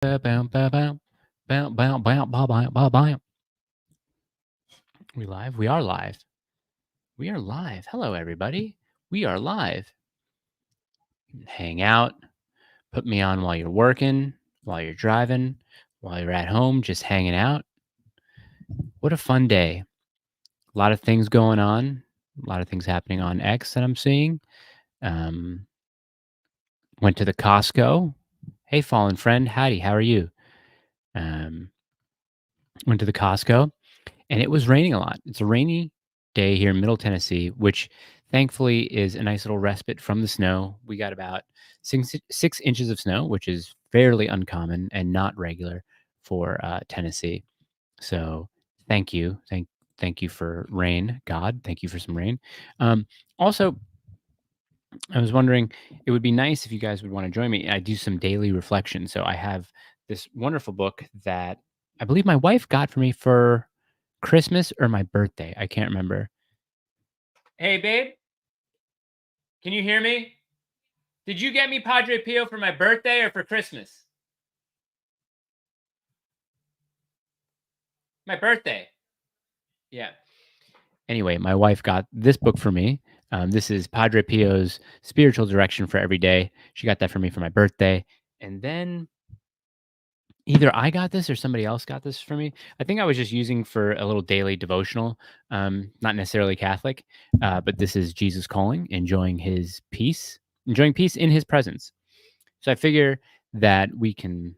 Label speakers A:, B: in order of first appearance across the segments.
A: Bow, bow, bow, bow. Bow, bow, bow, bow, bow, bow, bow. We live? We are live. We are live. Hello, everybody. We are live. Hang out. Put me on while you're working, while you're driving, while you're at home, just hanging out. What a fun day. A lot of things going on. A lot of things happening on X that I'm seeing. Um, Went to the Costco. Hey, fallen friend. Howdy. How are you? Um, Went to the Costco. And it was raining a lot. It's a rainy day here in Middle Tennessee, which thankfully is a nice little respite from the snow. We got about 6 inches of snow, which is fairly uncommon and not regular for Tennessee. So thank you, thank you for rain, God. Thank you for some rain. Also, I was wondering, it would be nice if you guys would want to join me. I do some daily reflection. So I have this wonderful book that I believe my wife got for me for Christmas or my birthday. I can't remember. Hey, babe, can you hear me? Did you get me Padre Pio for my birthday or for Christmas? My birthday. Yeah. Anyway, my wife got this book for me. This is Padre Pio's Spiritual Direction for Every Day. She got that for me for my birthday. And then either I got this or somebody else got this for me. I think I was just using for a little daily devotional, not necessarily Catholic, but this is Jesus Calling, enjoying peace in his presence. So I figure that we can,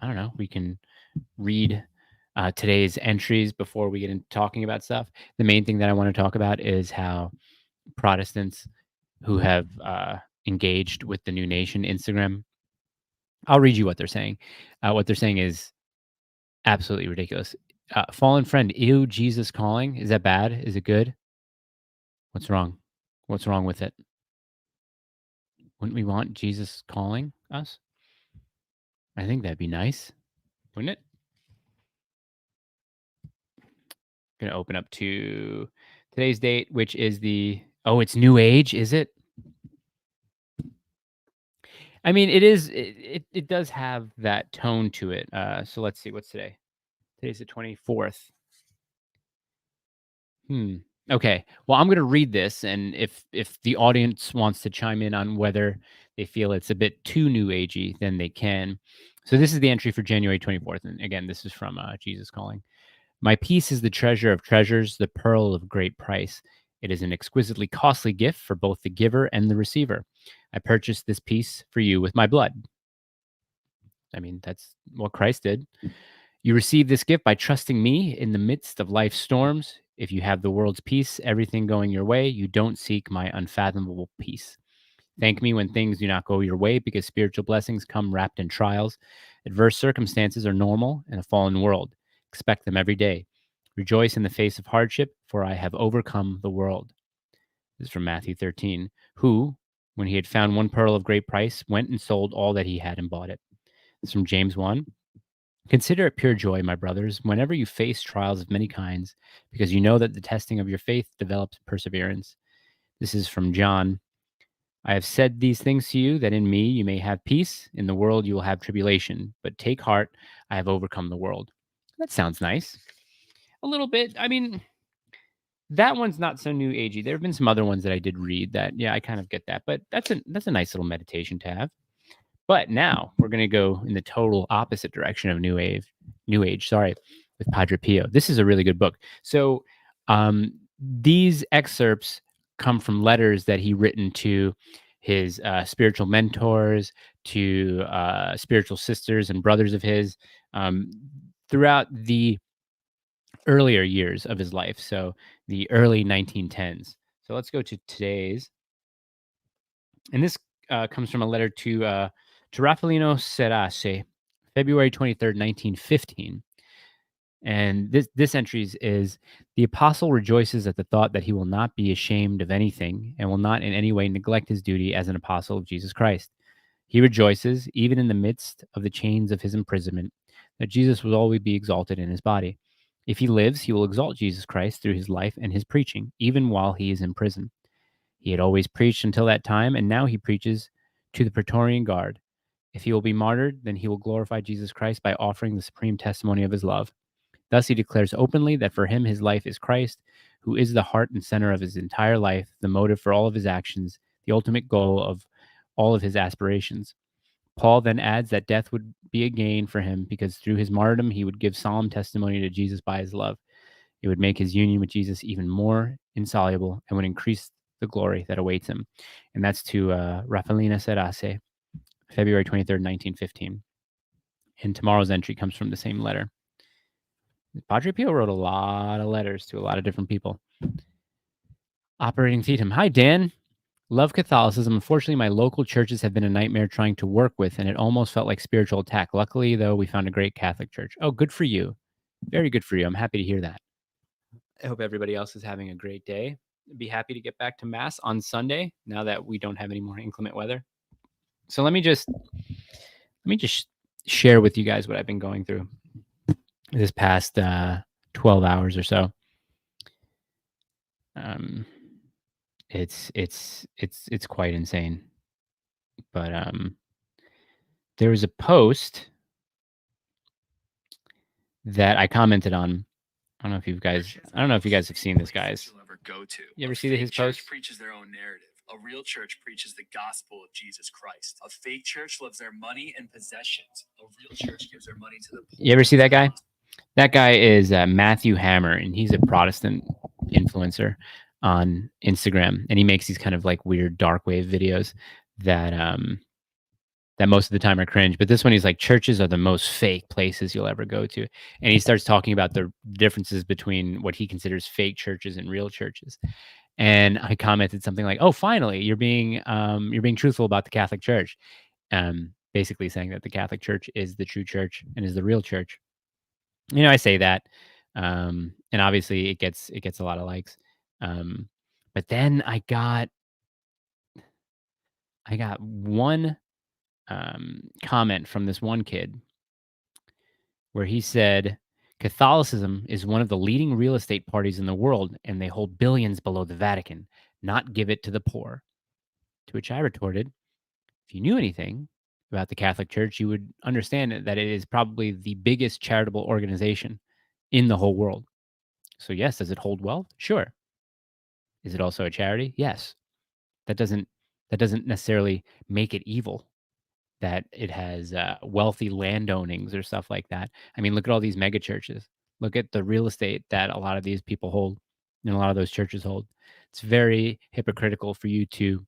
A: I don't know, we can read today's entries before we get into talking about stuff. The main thing that I want to talk about is how Protestants who have engaged with the New Nation Instagram, I'll read you what they're saying. What they're saying is absolutely ridiculous. Fallen friend, ew, Jesus calling. Is that bad? Is it good? What's wrong? What's wrong with it? Wouldn't we want Jesus calling us? I think that'd be nice, wouldn't it? Gonna open up to today's date, which is it's New Age, is it? I mean, it is. It does have that tone to it. So let's see. What's today? Today's the 24th. Hmm. Okay. Well, I'm going to read this, and if the audience wants to chime in on whether they feel it's a bit too new agey, then they can. So this is the entry for January 24th, and again, this is from Jesus Calling. My peace is the treasure of treasures, the pearl of great price. It is an exquisitely costly gift for both the giver and the receiver. I purchased this peace for you with my blood. I mean, that's what Christ did. You receive this gift by trusting me in the midst of life's storms. If you have the world's peace, everything going your way, you don't seek my unfathomable peace. Thank me when things do not go your way because spiritual blessings come wrapped in trials. Adverse circumstances are normal in a fallen world. Expect them every day. Rejoice in the face of hardship, for I have overcome the world. This is from Matthew 13. Who, when he had found one pearl of great price, went and sold all that he had and bought it. This is from James 1. Consider it pure joy, my brothers, whenever you face trials of many kinds, because you know that the testing of your faith develops perseverance. This is from John. I have said these things to you, that in me you may have peace. In the world you will have tribulation, but take heart, I have overcome the world. That sounds nice. A little bit. I mean, that one's not so new agey. There have been some other ones that I did read that, yeah, I kind of get that, but that's a nice little meditation to have. But now we're going to go in the total opposite direction of New Age, sorry, with Padre Pio. This is a really good book. So these excerpts come from letters that he written to his spiritual mentors, to spiritual sisters and brothers of his throughout the earlier years of his life. So the early 1910s. So let's go to today's. And this comes from a letter to Raffaellino Serace, February 23rd, 1915. And this entry is the apostle rejoices at the thought that he will not be ashamed of anything and will not in any way neglect his duty as an apostle of Jesus Christ. He rejoices, even in the midst of the chains of his imprisonment, that Jesus will always be exalted in his body. If he lives, he will exalt Jesus Christ through his life and his preaching, even while he is in prison. He had always preached until that time, and now he preaches to the Praetorian Guard. If he will be martyred, then he will glorify Jesus Christ by offering the supreme testimony of his love. Thus he declares openly that for him his life is Christ, who is the heart and center of his entire life, the motive for all of his actions, the ultimate goal of all of his aspirations. Paul then adds that death would be a gain for him because through his martyrdom he would give solemn testimony to Jesus by his love. It would make his union with Jesus even more insoluble and would increase the glory that awaits him. And that's to Rafaelina Serace, February 23rd, 1915. And tomorrow's entry comes from the same letter. Padre Pio wrote a lot of letters to a lot of different people. Operating Thetum. Hi, Dan. Love Catholicism. Unfortunately, my local churches have been a nightmare trying to work with, and it almost felt like spiritual attack. Luckily, though, we found a great Catholic church. Oh, good for you. Very good for you. I'm happy to hear that. I hope everybody else is having a great day. Be happy to get back to Mass on Sunday now that we don't have any more inclement weather. So let me just share with you guys what I've been going through this past 12 hours or so. It's quite insane. But there was a post that I commented on. I don't know if you guys have seen this, guys. You ever see his post?
B: Preaches their own narrative. A real church preaches the gospel of Jesus Christ. A fake church loves their money and possessions. A real church gives their money to the poor.
A: You ever see that guy? That guy is Matthew Hammer, and he's a Protestant influencer on Instagram, and he makes these kind of like weird dark wave videos that that most of the time are cringe. But this one, he's like, churches are the most fake places you'll ever go to, and he starts talking about the differences between what he considers fake churches and real churches. And I commented something like, "Oh, finally, you're being truthful about the Catholic Church," basically saying that the Catholic Church is the true church and is the real church. You know, I say that, and obviously it gets a lot of likes. But then I got one comment from this one kid where he said, Catholicism is one of the leading real estate parties in the world, and they hold billions below the Vatican, not give it to the poor. To which I retorted, if you knew anything about the Catholic Church, you would understand that it is probably the biggest charitable organization in the whole world. So yes, does it hold wealth? Sure. Is it also a charity? Yes. That doesn't necessarily make it evil that it has wealthy landownings or stuff like that. I mean, look at all these mega churches. Look at the real estate that a lot of these people hold and a lot of those churches hold. It's very hypocritical for you to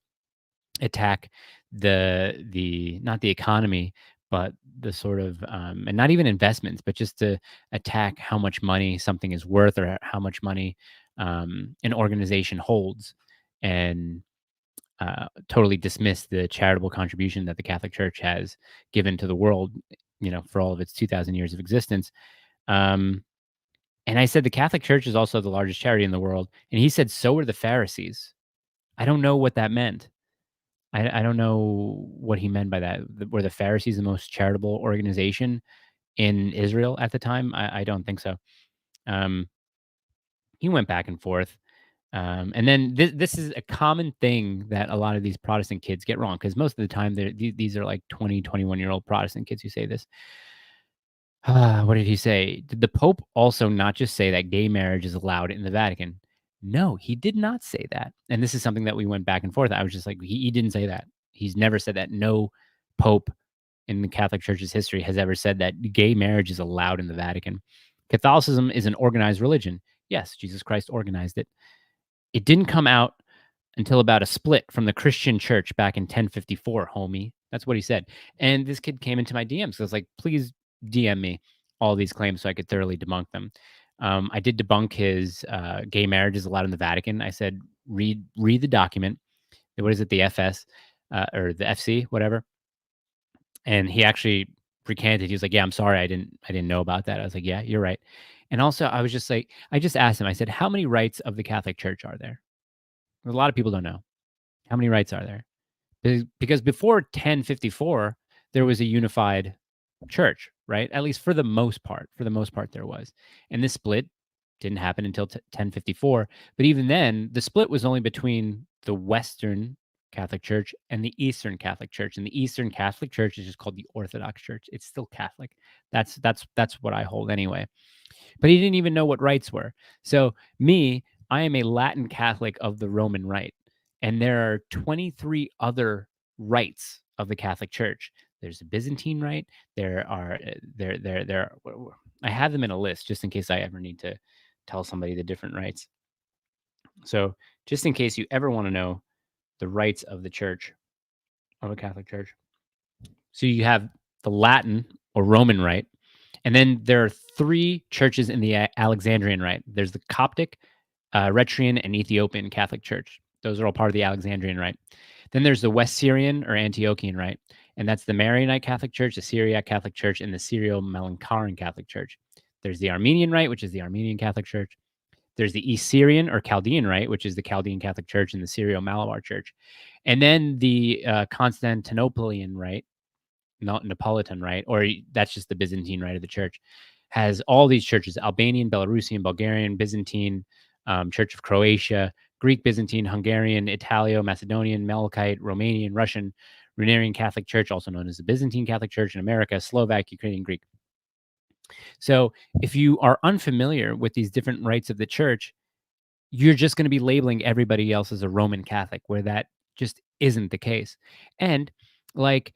A: attack the not the economy, but the sort of and not even investments, but just to attack how much money something is worth or how much money an organization holds, and totally dismiss the charitable contribution that the Catholic Church has given to the world, you know, for all of its 2,000 years of existence. And I said the Catholic Church is also the largest charity in the world, and he said so are the Pharisees. I don't know what that meant. I don't know what he meant by that. Were the Pharisees the most charitable organization in Israel at the time? I don't think so. He went back and forth. And then this is a common thing that a lot of these Protestant kids get wrong, because most of the time these are like 20, 21-year-old Protestant kids who say this. What did he say? Did the Pope also not just say that gay marriage is allowed in the Vatican? No, he did not say that. And this is something that we went back and forth. I was just like, he didn't say that. He's never said that. No Pope in the Catholic Church's history has ever said that gay marriage is allowed in the Vatican. Catholicism is an organized religion. Yes, Jesus Christ organized it. It didn't come out until about a split from the Christian church back in 1054, homie. That's what he said. And this kid came into my DMs. So I was like, please DM me all these claims so I could thoroughly debunk them. I did debunk his gay marriage is allowed in the Vatican. I said, read the document. What is it? The FS or the FC, whatever. And he actually recanted. He was like, yeah, I'm sorry. I didn't know about that. I was like, yeah, you're right. And also I was just like, I just asked him, I said, how many rites of the Catholic Church are there? A lot of people don't know. How many rites are there? Because before 1054, there was a unified church, right? At least for the most part. For the most part, there was. And this split didn't happen until 1054. But even then, the split was only between the Western Catholic Church and the Eastern Catholic Church. And the Eastern Catholic Church is just called the Orthodox Church. It's still Catholic. That's what I hold anyway. But he didn't even know what rites were. So I am a Latin Catholic of the Roman Rite, and there are 23 other rites of the Catholic Church. There's a Byzantine Rite. There are there. I have them in a list just in case I ever need to tell somebody the different rites. So just in case you ever want to know the rites of the Church, of a Catholic Church. So you have the Latin or Roman Rite, and then there are 3 churches in the Alexandrian Rite. There's the Coptic, Eritrean, and Ethiopian Catholic Church. Those are all part of the Alexandrian Rite. Then there's the West Syrian or Antiochian Rite, and that's the Maronite Catholic Church, the Syriac Catholic Church, and the Syro-Malankaren Catholic Church. There's the Armenian Rite, which is the Armenian Catholic Church. There's the East Syrian or Chaldean Rite, which is the Chaldean Catholic Church, and the Syro-Malabar Church. And then the Constantinopolitan Rite, not Neapolitan Rite, or that's just the Byzantine Rite of the Church, has all these churches: Albanian, Belarusian, Bulgarian, Byzantine, Church of Croatia, Greek, Byzantine, Hungarian, Italo, Macedonian, Melkite, Romanian, Russian, Runarian Catholic Church, also known as the Byzantine Catholic Church in America, Slovak, Ukrainian, Greek. So if you are unfamiliar with these different rites of the church, you're just going to be labeling everybody else as a Roman Catholic, where that just isn't the case. And like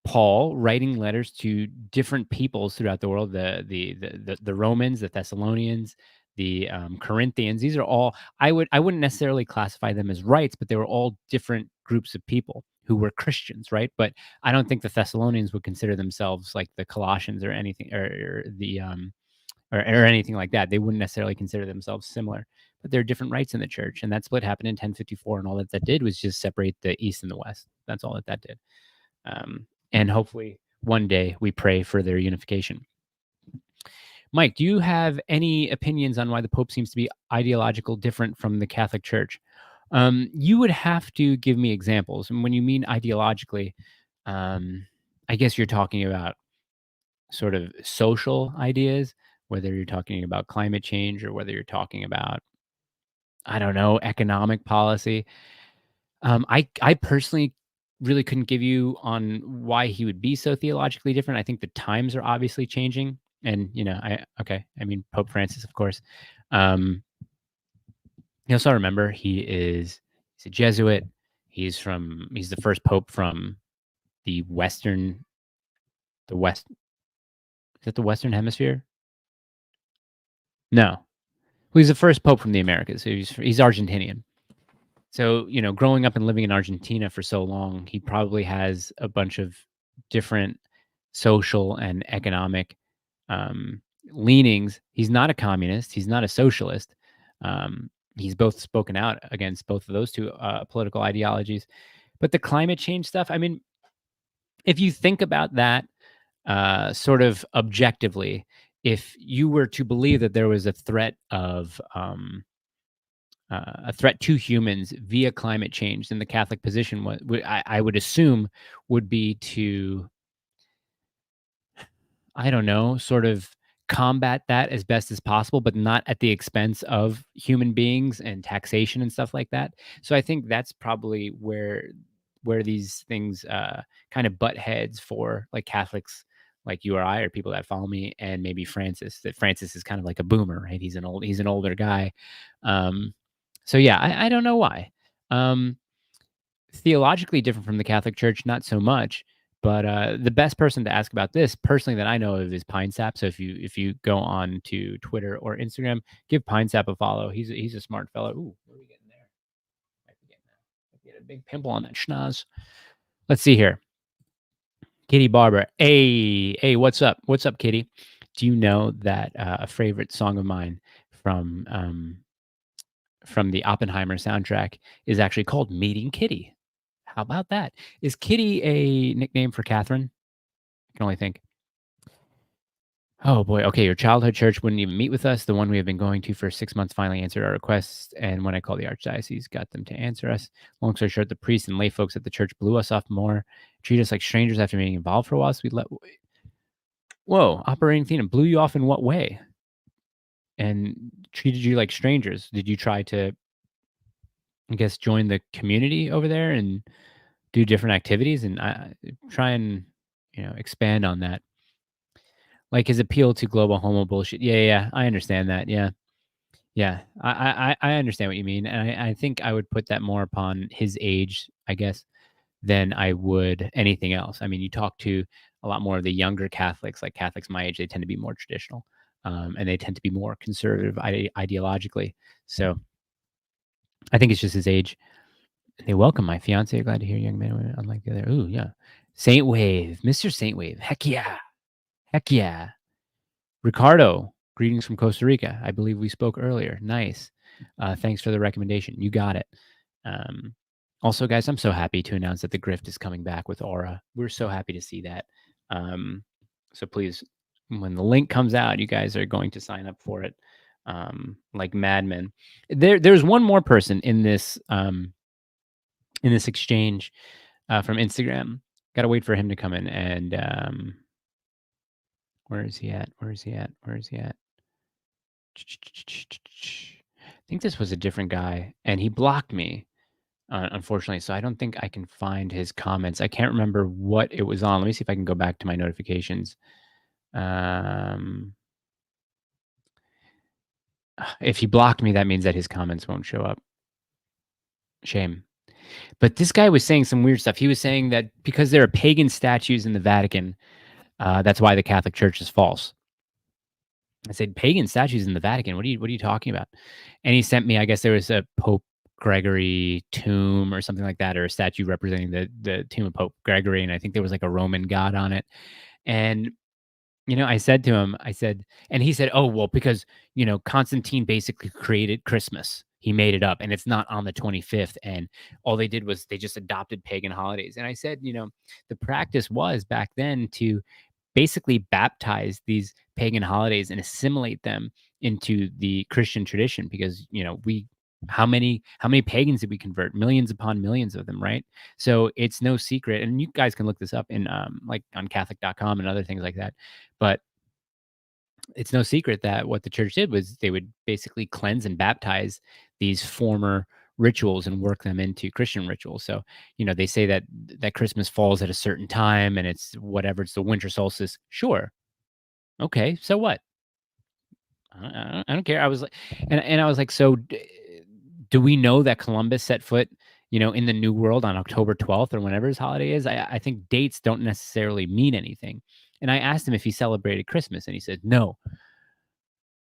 A: Paul writing letters to different peoples throughout the world, the Romans, the Thessalonians, the Corinthians. These are all I wouldn't necessarily classify them as rites, but they were all different groups of people who were Christians, right? But I don't think the Thessalonians would consider themselves like the Colossians or anything, or the or anything like that. They wouldn't necessarily consider themselves similar, but there are different rites in the church, and that split happened in 1054, and all that did was just separate the East and the West. That's all that did. And hopefully one day we pray for their unification. Mike, do you have any opinions on why the Pope seems to be ideological different from the Catholic Church? You would have to give me examples. And when you mean ideologically, I guess you're talking about sort of social ideas, whether you're talking about climate change or whether you're talking about, I don't know, economic policy. I personally really couldn't give you on why he would be so theologically different. I think the times are obviously changing, and I mean Pope Francis, of course. You also remember he's a Jesuit. He's the first pope from the West. Is that the Western Hemisphere? No. Well, he's the first pope from the Americas. So he's Argentinian. So, growing up and living in Argentina for so long, he probably has a bunch of different social and economic leanings. He's not a communist. He's not a socialist. He's both spoken out against both of those two political ideologies. But the climate change stuff, I mean, if you think about that sort of objectively, if you were to believe that there was a threat to humans via climate change, then the Catholic position I would assume would be to, I don't know, sort of combat that as best as possible, but not at the expense of human beings and taxation and stuff like that. So I think that's probably where these things kind of butt heads for like Catholics like you or I, or people that follow me, and maybe Francis. That Francis is kind of like a boomer, right? He's an older guy. So yeah, I don't know why. Theologically different from the Catholic Church, not so much. But the best person to ask about this, personally, that I know of is Pine Sap. So if you go on to Twitter or Instagram, give Pine Sap a follow. He's a smart fellow. Ooh, what are we getting there? Might be getting there. Might get a big pimple on that schnoz. Let's see here. Kitty Barber. Hey, what's up? What's up, Kitty? Do you know that a favorite song of mine from the Oppenheimer soundtrack is actually called Meeting Kitty? How about that? Is Kitty a nickname for Catherine? I can only think. Oh boy. Okay, your childhood church wouldn't even meet with us. The one we have been going to for 6 months finally answered our requests, and when I called the archdiocese, got them to answer us. Long story short, the priests and lay folks at the church blew us off more, treated us like strangers after being involved for a while. So operating theme blew you off in what way? And treated you like strangers? Did you try to I guess, join the community over there and do different activities, and I try and, expand on that. Like his appeal to global homo bullshit. Yeah, yeah, yeah, I understand that. Yeah. Yeah. I understand what you mean. And I think I would put that more upon his age, I guess, than I would anything else. I mean, you talk to a lot more of the younger Catholics, like Catholics my age, they tend to be more traditional, and they tend to be more conservative ideologically. So I think it's just his age. They welcome my fiance. Glad to hear young men and women unlike the other. Ooh, yeah. Saint Wave, Mr. Saint Wave. Heck yeah. Heck yeah. Ricardo, greetings from Costa Rica. I believe we spoke earlier. Nice. Thanks for the recommendation. You got it. Um, also, guys, I'm so happy to announce that the Grift is coming back with Aura. We're so happy to see that. So please, when the link comes out, you guys are going to sign up for it like madmen. There's one more person in this exchange from Instagram. Got to wait for him to come in. And where is he at? Where is he at? Where is he at? I think this was a different guy, and he blocked me, unfortunately. So I don't think I can find his comments. I can't remember what it was on. Let me see if I can go back to my notifications. If he blocked me, that means that his comments won't show up. Shame. But this guy was saying some weird stuff. He was saying that because there are pagan statues in the Vatican, that's why the Catholic Church is false. I said, pagan statues in the Vatican. What are you talking about? And he sent me, I guess there was a Pope Gregory tomb or something like that, or a statue representing the tomb of Pope Gregory. And I think there was like a Roman god on it. And, I said to him, and he said, oh, well, because, Constantine basically created Christmas. He made it up and it's not on the 25th. And all they did was they just adopted pagan holidays. And I said, the practice was back then to basically baptize these pagan holidays and assimilate them into the Christian tradition because, how many pagans did we convert? Millions upon millions of them, right? So it's no secret, and you guys can look this up in like on Catholic.com and other things like that. But it's no secret that what the church did was they would basically cleanse and baptize these former rituals and work them into Christian rituals. So, they say that Christmas falls at a certain time and it's whatever, it's the winter solstice. Sure. Okay. So what? I don't care. I was like, and I was like, so do we know that Columbus set foot, in the New World on October 12th or whenever his holiday is? I think dates don't necessarily mean anything. And I asked him if he celebrated Christmas, and he said no,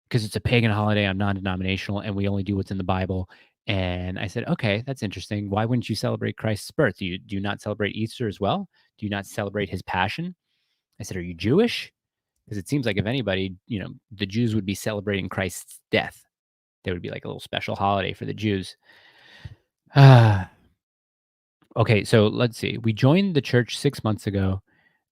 A: because it's a pagan holiday. I'm non-denominational, and we only do what's in the Bible. And I said, okay, that's interesting. Why wouldn't you celebrate Christ's birth? Do you not celebrate Easter as well? Do you not celebrate his passion? I said, are you Jewish? Because it seems like if anybody, the Jews would be celebrating Christ's death. There would be like a little special holiday for the Jews. Okay, so let's see. We joined the church 6 months ago,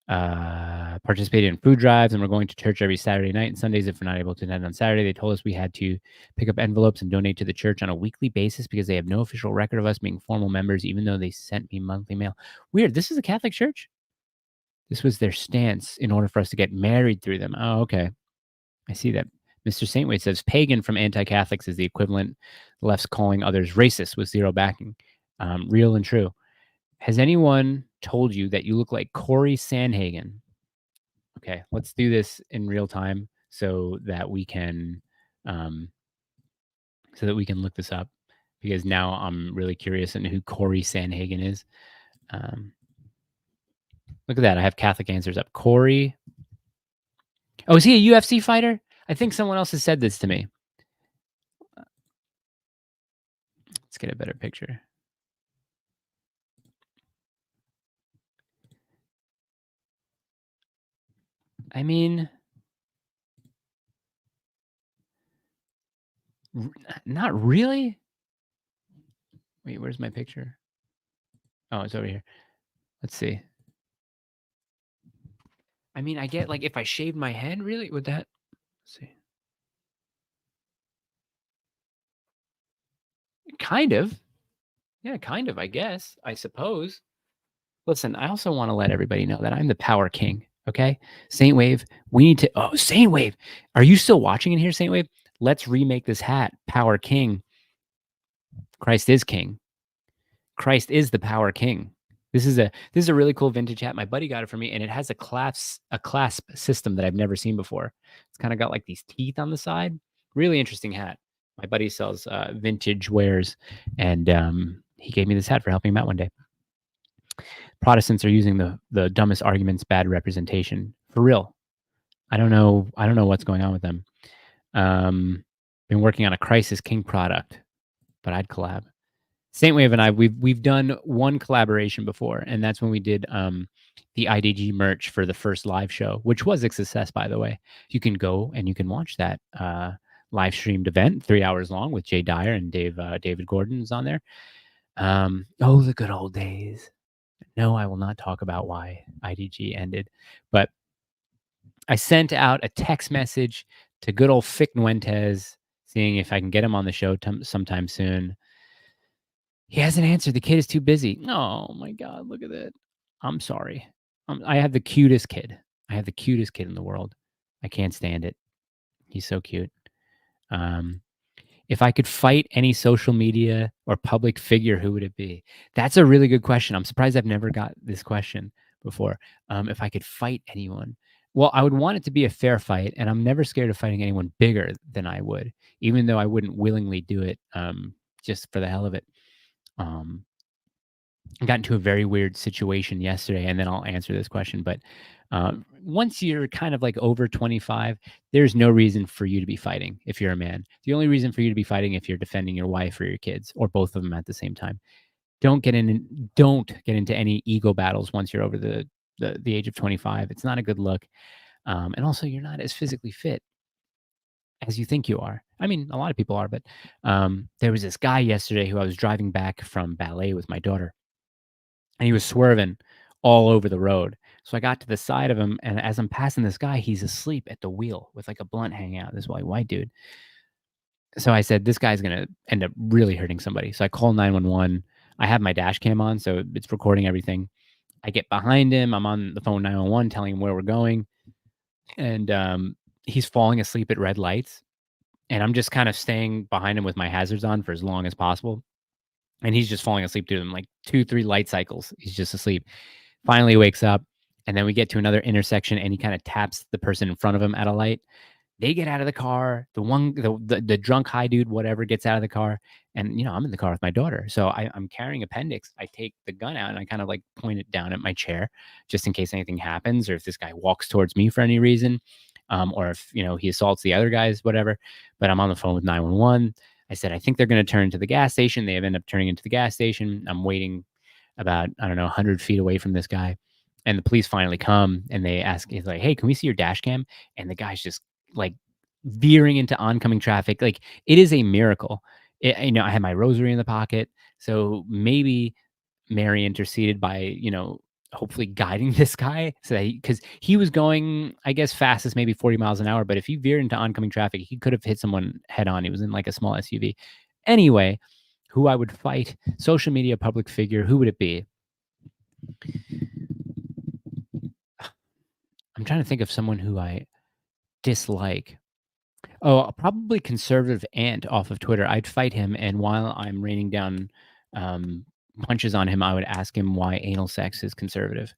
A: participated in food drives, and we're going to church every Saturday night and Sundays if we're not able to attend on Saturday. They told us we had to pick up envelopes and donate to the church on a weekly basis because they have no official record of us being formal members, even though they sent me monthly mail. Weird. This is a Catholic church? This was their stance in order for us to get married through them. Oh, okay. I see that. Mr. Saintway says pagan from anti-Catholics is the equivalent left's calling others racist with zero backing. Real and true. Has anyone told you that you look like Corey Sanhagen? Okay, let's do this in real time so that we can look this up because now I'm really curious in who Corey Sanhagen is. Look at that. I have Catholic answers up. Corey. Oh, is he a UFC fighter? I think someone else has said this to me. Let's get a better picture. I mean, not really. Wait, where's my picture? Oh, it's over here. Let's see. I mean, I get like if I shaved my head, really, would that? Let's see. Kind of. Yeah, kind of, I guess. I suppose. Listen, I also want to let everybody know that I'm the Power King. Okay, Saint Wave. We need to. Oh, Saint Wave. Are you still watching in here, Saint Wave? Let's remake this hat, Power King. Christ is King. Christ is the power king. This is a really cool vintage hat. My buddy got it for me, and it has a clasp system that I've never seen before. It's kind of got like these teeth on the side. Really interesting hat. My buddy sells vintage wares, and he gave me this hat for helping him out one day. Protestants are using the dumbest arguments, bad representation. For real. I don't know what's going on with them. Been working on a Crisis King product, but I'd collab. Saint Wave and I, we've done one collaboration before, and that's when we did the IDG merch for the first live show, which was a success, by the way. You can go and you can watch that live streamed event, 3 hours long, with Jay Dyer and David Gordon's on there. Oh, the good old days. No, I will not talk about why IDG ended, but I sent out a text message to good old Fick Nuentes, seeing if I can get him on the show sometime soon. He hasn't answered. The kid is too busy. Oh my God, look at that. I'm sorry. I have the cutest kid. I have the cutest kid in the world. I can't stand it. He's so cute. If I could fight any social media or public figure, who would it be? That's a really good question. I'm surprised I've never got this question before. If I could fight anyone, well, I would want it to be a fair fight, and I'm never scared of fighting anyone bigger than I would, even though I wouldn't willingly do it just for the hell of it. I got into a very weird situation yesterday, and then I'll answer this question. But once you're kind of like over 25, there's no reason for you to be fighting if you're a man. The only reason for you to be fighting if you're defending your wife or your kids, or both of them at the same time. Don't get into any ego battles once you're over the age of 25. It's not a good look. And also, you're not as physically fit as you think you are. I mean, a lot of people are, but there was this guy yesterday who I was driving back from ballet with my daughter, and he was swerving all over the road. So I got to the side of him, and as I'm passing this guy, he's asleep at the wheel with like a blunt hanging out. This white dude. So I said, this guy's gonna end up really hurting somebody. So I call 911. I have my dash cam on, so it's recording everything. I get behind him. I'm on the phone 911, telling him where we're going, and he's falling asleep at red lights. And I'm just kind of staying behind him with my hazards on for as long as possible. And he's just falling asleep to them like 2-3 light cycles. He's just asleep. Finally wakes up, and then we get to another intersection, and he kind of taps the person in front of him at a light. They get out of the car. The drunk high dude, whatever, gets out of the car, and I'm in the car with my daughter, so I'm carrying appendix. I take the gun out and I kind of like point it down at my chair, just in case anything happens, or if this guy walks towards me for any reason, or if he assaults the other guys, whatever. But I'm on the phone with 911. I said, I think they're going to turn to the gas station. They have ended up turning into the gas station. I'm waiting about, I don't know, 100 feet away from this guy. And the police finally come, and they ask, he's like, hey, can we see your dash cam? And the guy's just like veering into oncoming traffic. Like, it is a miracle. I had my rosary in the pocket. So maybe Mary interceded by, hopefully guiding this guy, so that because he was going, I guess, fastest maybe 40 miles an hour. But if he veered into oncoming traffic, he could have hit someone head on. He was in like a small SUV. Anyway, who I would fight, social media public figure, who would it be? I'm trying to think of someone who I dislike. Oh, probably conservative Ant off of Twitter. I'd fight him, and while I'm raining down punches on him, I would ask him why anal sex is conservative.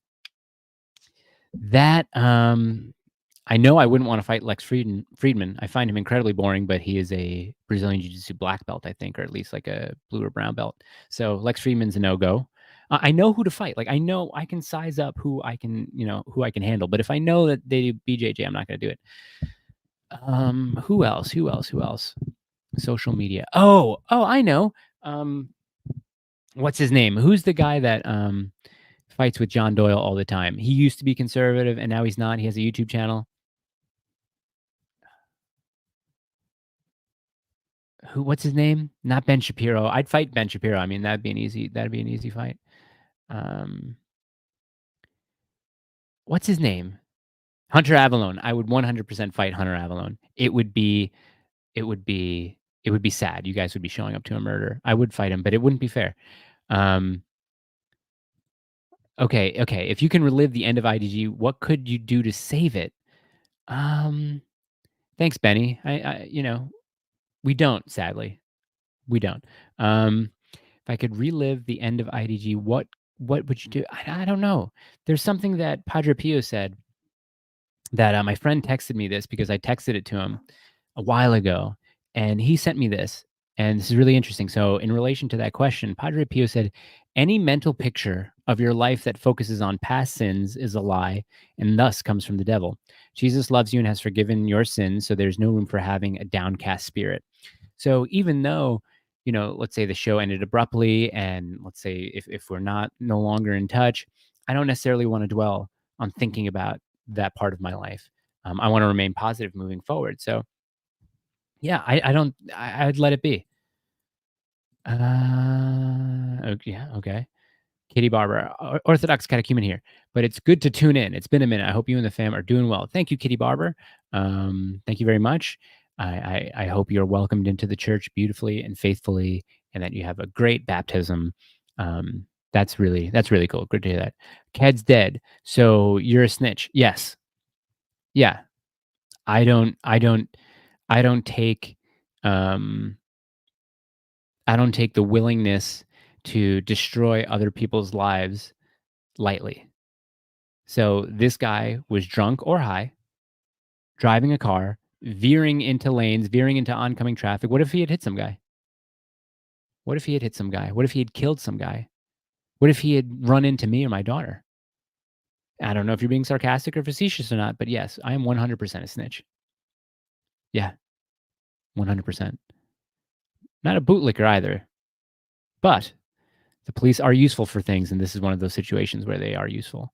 A: That I know I wouldn't want to fight Lex Friedman. I find him incredibly boring, but he is a Brazilian Jiu-Jitsu black belt, I think, or at least like a blue or brown belt. So Lex Friedman's a no-go. I know who to fight. Like, I know I can size up who I can handle. But if I know that they do BJJ, I'm not going to do it. Who else? Social media. Oh, I know. What's his name? Who's the guy that fights with John Doyle all the time? He used to be conservative, and now he's not. He has a YouTube channel. What's his name? Not Ben Shapiro. I'd fight Ben Shapiro. I mean, that'd be an easy fight. What's his name? Hunter Avallone. I would 100% fight Hunter Avallone. It would be sad. You guys would be showing up to a murder. I would fight him, but it wouldn't be fair. Okay. If you can relive the end of IDG, what could you do to save it? Thanks, Benny. We don't, sadly. We don't. If I could relive the end of IDG, what would you do? I don't know. There's something that Padre Pio said that my friend texted me this because I texted it to him a while ago, and he sent me this, and this is really interesting. So, in relation to that question, Padre Pio said, "Any mental picture of your life that focuses on past sins is a lie, and thus comes from the devil. Jesus loves you and has forgiven your sins, so there's no room for having a downcast spirit." So, even though let's say the show ended abruptly, and let's say if we're no longer in touch, I don't necessarily want to dwell on thinking about that part of my life. I want to remain positive moving forward. So, yeah, I don't. I'd let it be. Yeah, okay. Kitty Barber, Orthodox catechumen here, but it's good to tune in. It's been a minute. I hope you and the fam are doing well. Thank you, Kitty Barber. Thank you very much. I hope you're welcomed into the church beautifully and faithfully, and that you have a great baptism. That's really cool. Good to hear that. Ked's dead, so you're a snitch. Yes, yeah. I don't. I don't take. Um, I don't take the willingness to destroy other people's lives lightly. So this guy was drunk or high, driving a car, veering into lanes, veering into oncoming traffic. What if he had hit some guy? What if he had hit some guy? What if he had killed some guy? What if he had run into me or my daughter? I don't know if you're being sarcastic or facetious or not, but yes, I am 100% a snitch. Yeah, 100%. Not a bootlicker either, but the police are useful for things, and this is one of those situations where they are useful.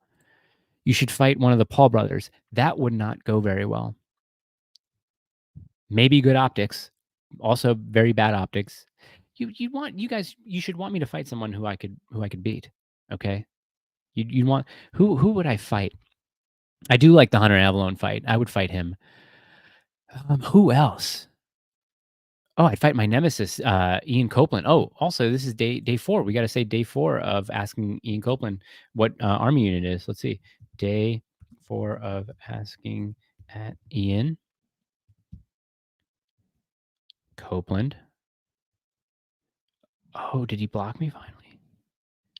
A: You should fight one of the Paul brothers. That would not go very well. Maybe good optics, also very bad optics. You should want me to fight someone who I could beat. Okay, you want who would I fight? I do like the Hunter Avalon fight. I would fight him. Who else? Oh, I'd fight my nemesis, Ian Copeland. Oh, also, this is day 4. We got to say day 4 of asking Ian Copeland what army unit is. Let's see, day 4 of asking at Ian Copeland. Oh, did he block me finally?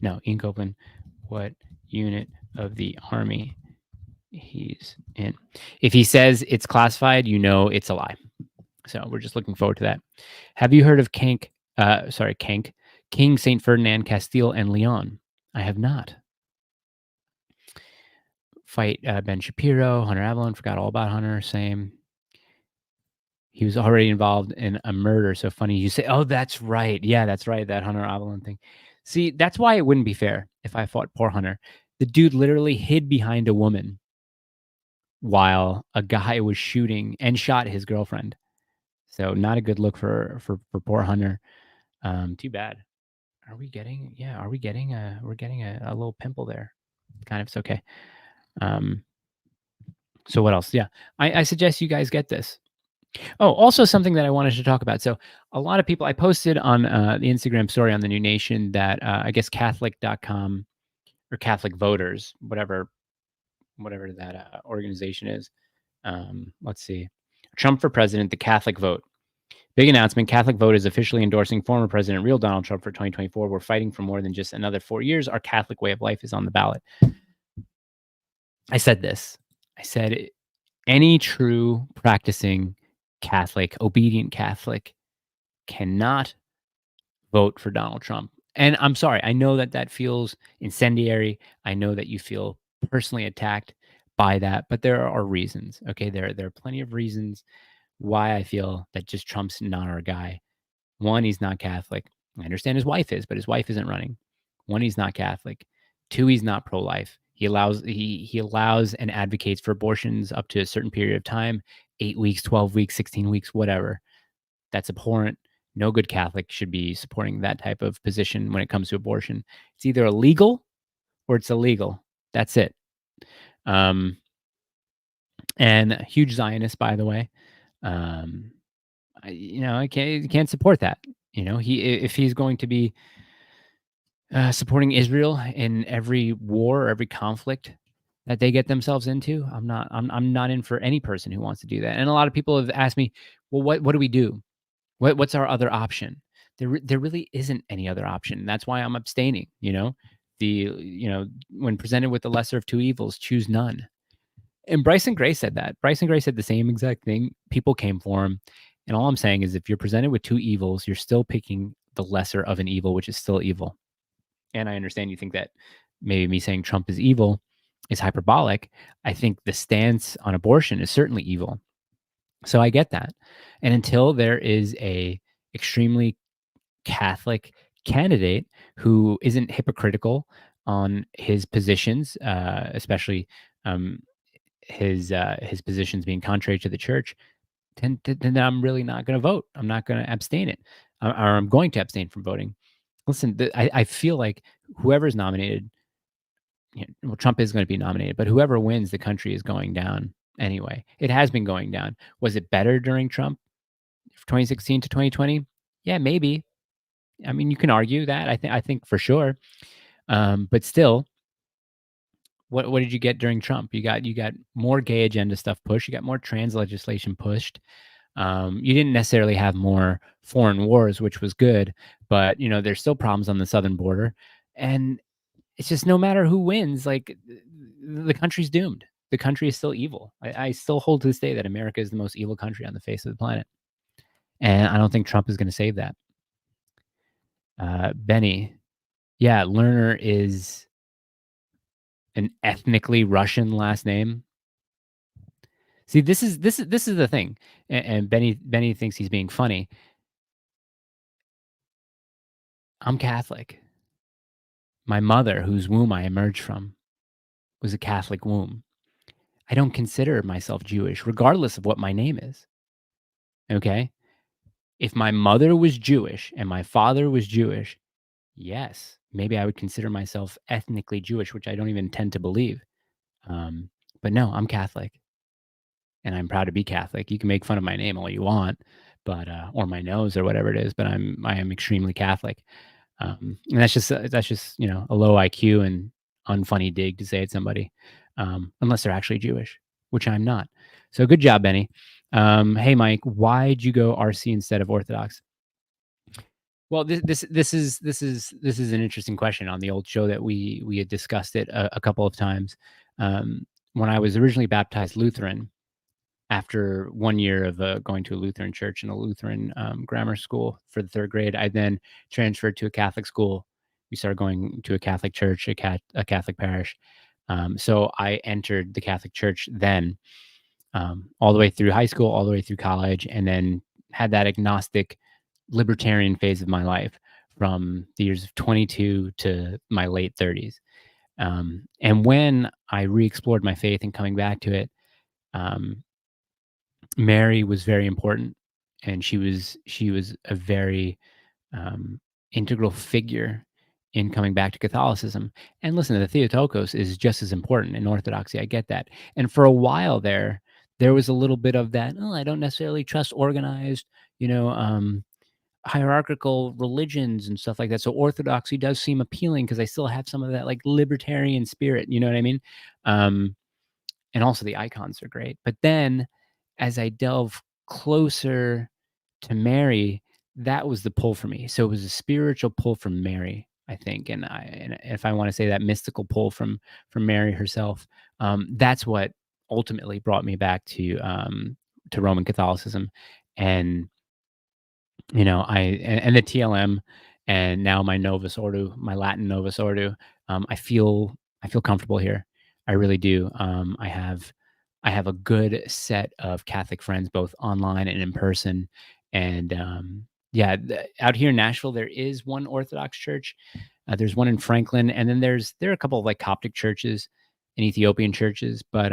A: No, Ian Copeland. What unit of the army he's in? If he says it's classified, it's a lie. So we're just looking forward to that. Have you heard of King Saint Ferdinand Castile and Leon? I have not. Fight Ben Shapiro, Hunter Avalon. Forgot all about Hunter. Same. He was already involved in a murder. So funny you say, oh, that's right. Yeah, that's right. That Hunter Avalon thing. See, that's why it wouldn't be fair if I fought poor Hunter. The dude literally hid behind a woman while a guy was shooting and shot his girlfriend. So not a good look for poor Hunter. Too bad. Are we getting we're getting a little pimple there. Kind of, it's okay. So what else? Yeah. I suggest you guys get this. Oh, also something that I wanted to talk about. So a lot of people, I posted on the Instagram story on the New Nation that I guess Catholic.com or Catholic Voters, whatever that organization is. Let's see. Trump for president, the Catholic vote. Big announcement. Catholic vote is officially endorsing former President real Donald Trump for 2024. We're fighting for more than just another 4 years. Our Catholic way of life is on the ballot. I said this. I said any true practicing Catholic, obedient Catholic cannot vote for Donald Trump. And I'm sorry. I know that feels incendiary. I know that you feel personally attacked by that, but there are reasons. Okay, there are plenty of reasons why I feel that just Trump's not our guy. One, he's not Catholic. I understand his wife is, but his wife isn't running. One, he's not Catholic. Two, he's not pro-life. He allows and advocates for abortions up to a certain period of time, 8 weeks, 12 weeks, 16 weeks, whatever. That's abhorrent. No good Catholic should be supporting that type of position when it comes to abortion. It's either illegal or it's illegal. That's it. And a huge Zionist, by the way. I can't support that. If he's going to be supporting Israel in every war, every conflict that they get themselves into, I'm not in for any person who wants to do that. And a lot of people have asked me, well, what do we do? What's our other option? there really isn't any other option. That's why I'm abstaining. When presented with the lesser of two evils, choose none. And Bryson Gray said that. Bryson Gray said the same exact thing. People came for him. And all I'm saying is if you're presented with two evils, you're still picking the lesser of an evil, which is still evil. And I understand you think that maybe me saying Trump is evil is hyperbolic. I think the stance on abortion is certainly evil. So I get that. And until there is a extremely Catholic candidate who isn't hypocritical on his positions, especially um, his positions being contrary to the church, then I'm really not going to vote. I'm not going to abstain it, or I'm going to abstain from voting. Listen, I feel like whoever's nominated, well, Trump is going to be nominated, but whoever wins, the country is going down anyway. It has been going down. Was it better during Trump, 2016 to 2020? Yeah, maybe. I mean, you can argue that. I think for sure. But still, what did you get during Trump? You got more gay agenda stuff pushed. You got more trans legislation pushed. You didn't necessarily have more foreign wars, which was good, but there's still problems on the southern border, and it's just no matter who wins, like the country's doomed. The country is still evil. I still hold to this day that America is the most evil country on the face of the planet, and I don't think Trump is going to save that. Benny, yeah, Lerner is an ethnically Russian last name. See, this is the thing, and Benny thinks he's being funny. I'm Catholic. My mother, whose womb I emerged from, was a Catholic womb. I don't consider myself Jewish, regardless of what my name is. Okay? If my mother was Jewish and my father was Jewish, yes, maybe I would consider myself ethnically Jewish, which I don't even tend to believe. But no, I'm Catholic, and I'm proud to be Catholic. You can make fun of my name all you want, but or my nose or whatever it is, but I am extremely Catholic. And that's just a low IQ and unfunny dig to say at somebody, unless they're actually Jewish, which I'm not. So good job, Benny. Hey, Mike, why'd you go RC instead of Orthodox? Well, this is an interesting question. On the old show that we had discussed it a couple of times. When I was originally baptized Lutheran, after 1 year of going to a Lutheran church and a Lutheran grammar school for the third grade, I then transferred to a Catholic school. We started going to a Catholic church, a Catholic parish. So I entered the Catholic church then, all the way through high school, all the way through college, and then had that agnostic libertarian phase of my life from the years of 22 to my late 30s. And when I re-explored my faith and coming back to it, Mary was very important, and she was a very integral figure in coming back to Catholicism. And listen, the Theotokos is just as important in Orthodoxy. I get that. And for a while there was a little bit of that. Oh, I don't necessarily trust organized, hierarchical religions and stuff like that. So Orthodoxy does seem appealing because I still have some of that like libertarian spirit. You know what I mean? And also the icons are great. But then as I delve closer to Mary, that was the pull for me. So it was a spiritual pull from Mary, I think. And if I want to say that mystical pull from Mary herself, that's what ultimately brought me back to Roman Catholicism. And and the TLM, and now my Novus Ordo, my Latin Novus Ordo. I feel comfortable here. I really do. I have a good set of Catholic friends, both online and in person. And yeah, out here in Nashville, there is one Orthodox church. There's one in Franklin, and then there are a couple of like Coptic churches and Ethiopian churches. But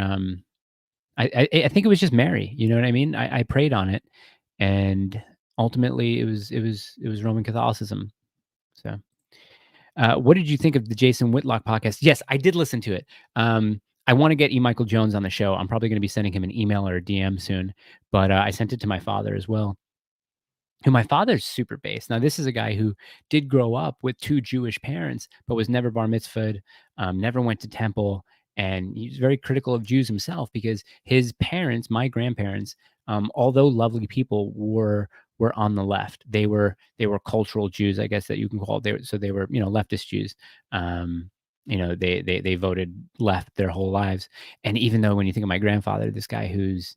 A: I think it was just Mary. You know what I mean? I prayed on it, and ultimately it was Roman Catholicism. So, what did you think of the Jason Whitlock podcast? Yes, I did listen to it. I want to get E. Michael Jones on the show. I'm probably going to be sending him an email or a DM soon, but I sent it to my father as well. Who my father's super based. Now, this is a guy who did grow up with two Jewish parents, but was never bar mitzvahed, never went to temple, and he was very critical of Jews himself because his parents, my grandparents, although lovely people, were were on the left. They were cultural Jews, I guess that you can call it. They were leftist Jews. They voted left their whole lives. And even though when you think of my grandfather, this guy who's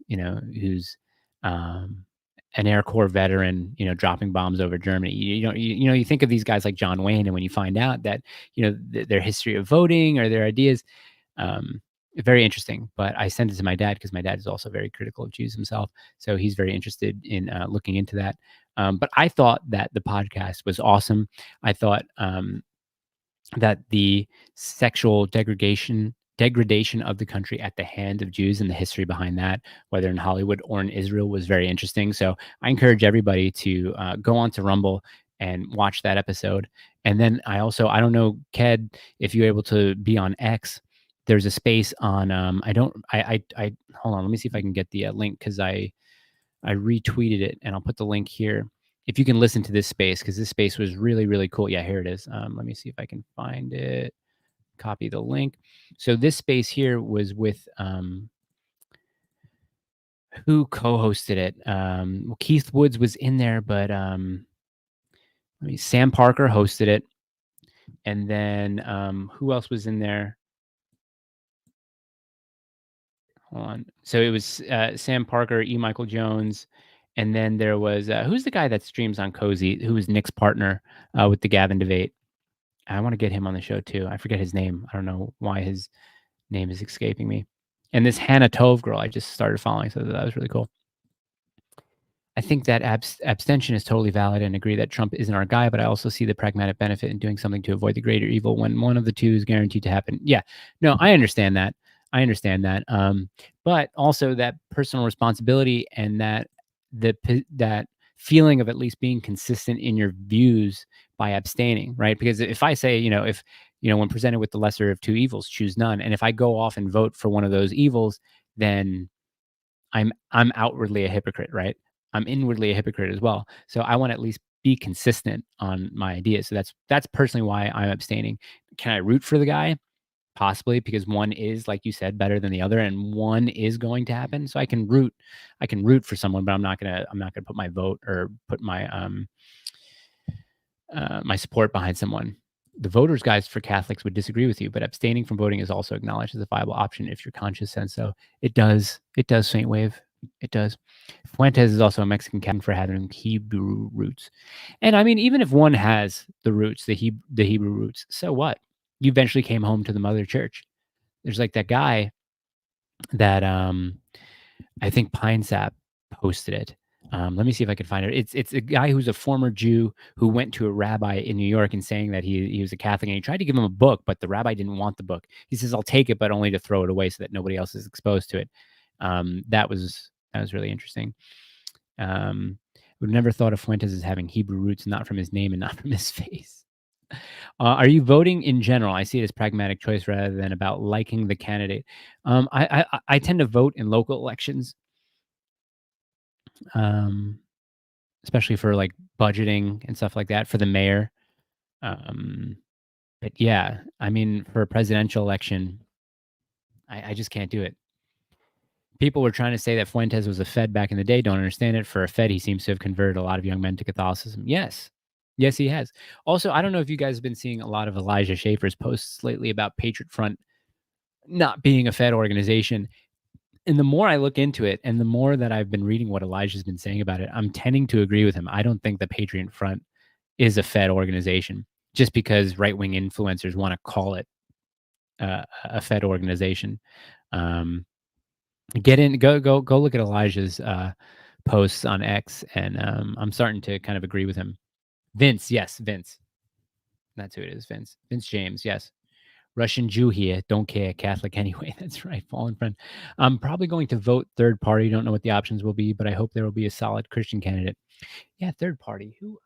A: um, an Air Corps veteran, dropping bombs over Germany, you think of these guys like John Wayne, and when you find out that their history of voting or their ideas, um, very interesting. But I sent it to my dad because my dad is also very critical of Jews himself, so he's very interested in looking into that. But I thought that the podcast was awesome. I thought that the sexual degradation of the country at the hand of Jews and the history behind that, whether in Hollywood or in Israel, was very interesting. So I encourage everybody to go on to Rumble and watch that episode. And then I don't know, Ked, if you're able to be on X. There's a space on. I hold on. Let me see if I can get the link, because I retweeted it, and I'll put the link here. If you can listen to this space, because this space was really, really cool. Yeah, here it is. Let me see if I can find it. Copy the link. So this space here was with who co-hosted it? Well, Keith Woods was in there, but Sam Parker hosted it, and then who else was in there? Hold on. So it was Sam Parker, E. Michael Jones, and then there was who's the guy that streams on Cozy, who was Nick's partner with the Gavin debate. I want to get him on the show too. I forget his name. I don't know why his name is escaping me. And this Hannah Tove girl I just started following, so that was really cool. I think that abstention is totally valid, and agree that Trump isn't our guy, but I also see the pragmatic benefit in doing something to avoid the greater evil when one of the two is guaranteed to happen. Yeah, no, I understand that. But also that personal responsibility, and that that feeling of at least being consistent in your views by abstaining, right? Because if I say, if when presented with the lesser of two evils, choose none, and if I go off and vote for one of those evils, then I'm outwardly a hypocrite, right? I'm inwardly a hypocrite as well. So I want to at least be consistent on my ideas. So that's personally why I'm abstaining. Can I root for the guy? Possibly, because one is, like you said, better than the other, and one is going to happen. So I can root for someone, but I'm not gonna put my vote or put my my support behind someone. The voters guides for Catholics would disagree with you, but abstaining from voting is also acknowledged as a viable option if your conscience says so. It does, Saint Wave. It does. Fuentes is also a Mexican Catholic for having Hebrew roots. And I mean, even if one has the roots, the Hebrew roots, so what? You eventually came home to the mother church. There's like that guy that I think Pine Sap posted it. Let me see if I can find it. It's a guy who's a former Jew who went to a rabbi in New York and saying that he was a Catholic, and he tried to give him a book, but the rabbi didn't want the book. He says, "I'll take it, but only to throw it away so that nobody else is exposed to it." That was really interesting. Would never thought of Fuentes as having Hebrew roots, not from his name and not from his face. Are you voting in general? I see it as pragmatic choice rather than about liking the candidate. I tend to vote in local elections, especially for like budgeting and stuff like that for the mayor. But yeah, I mean, for a presidential election, I just can't do it. People were trying to say that Fuentes was a Fed back in the day. Don't understand it. For a Fed, he seems to have converted a lot of young men to Catholicism. Yes, he has. Also, I don't know if you guys have been seeing a lot of Elijah Schaffer's posts lately about Patriot Front not being a Fed organization. And the more I look into it, and the more that I've been reading what Elijah's been saying about it, I'm tending to agree with him. I don't think the Patriot Front is a Fed organization, just because right-wing influencers want to call it a Fed organization. Go look at Elijah's posts on X, and I'm starting to kind of agree with him. Vince, yes, Vince. That's who it is, Vince. Vince James, yes. Russian Jew here, don't care, Catholic anyway. That's right, fallen friend. I'm probably going to vote third party. Don't know what the options will be, but I hope there will be a solid Christian candidate. Yeah, third party. Who?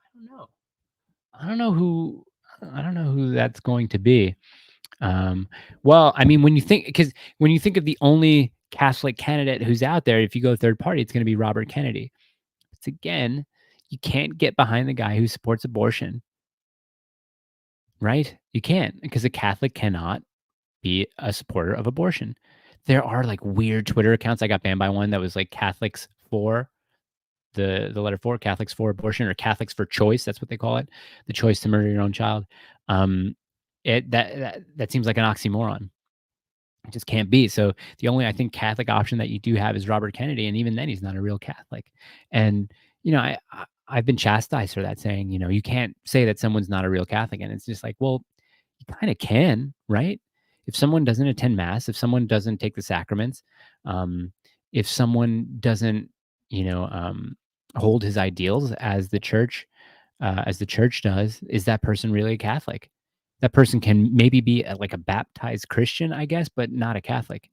A: I don't know. I don't know who that's going to be. Well, I mean, when you think of the only Catholic candidate who's out there, if you go third party, it's going to be Robert Kennedy. It's again, you can't get behind the guy who supports abortion, right? You can't, because a Catholic cannot be a supporter of abortion. There are like weird Twitter accounts. I got banned by one that was like Catholics for the letter for Catholics for abortion or Catholics for choice. That's what they call it, the choice to murder your own child. Um, that seems like an oxymoron. It just can't be. So the only I think Catholic option that you do have is Robert Kennedy, and even then, he's not a real Catholic. And I've been chastised for that, saying you can't say that someone's not a real Catholic, and it's just like, well, you kind of can, right? If someone doesn't attend mass, if someone doesn't take the sacraments, um, if someone doesn't, you know, um, hold his ideals as the church does, is that person really a Catholic? That person can maybe be like a baptized Christian, I guess, but not a Catholic.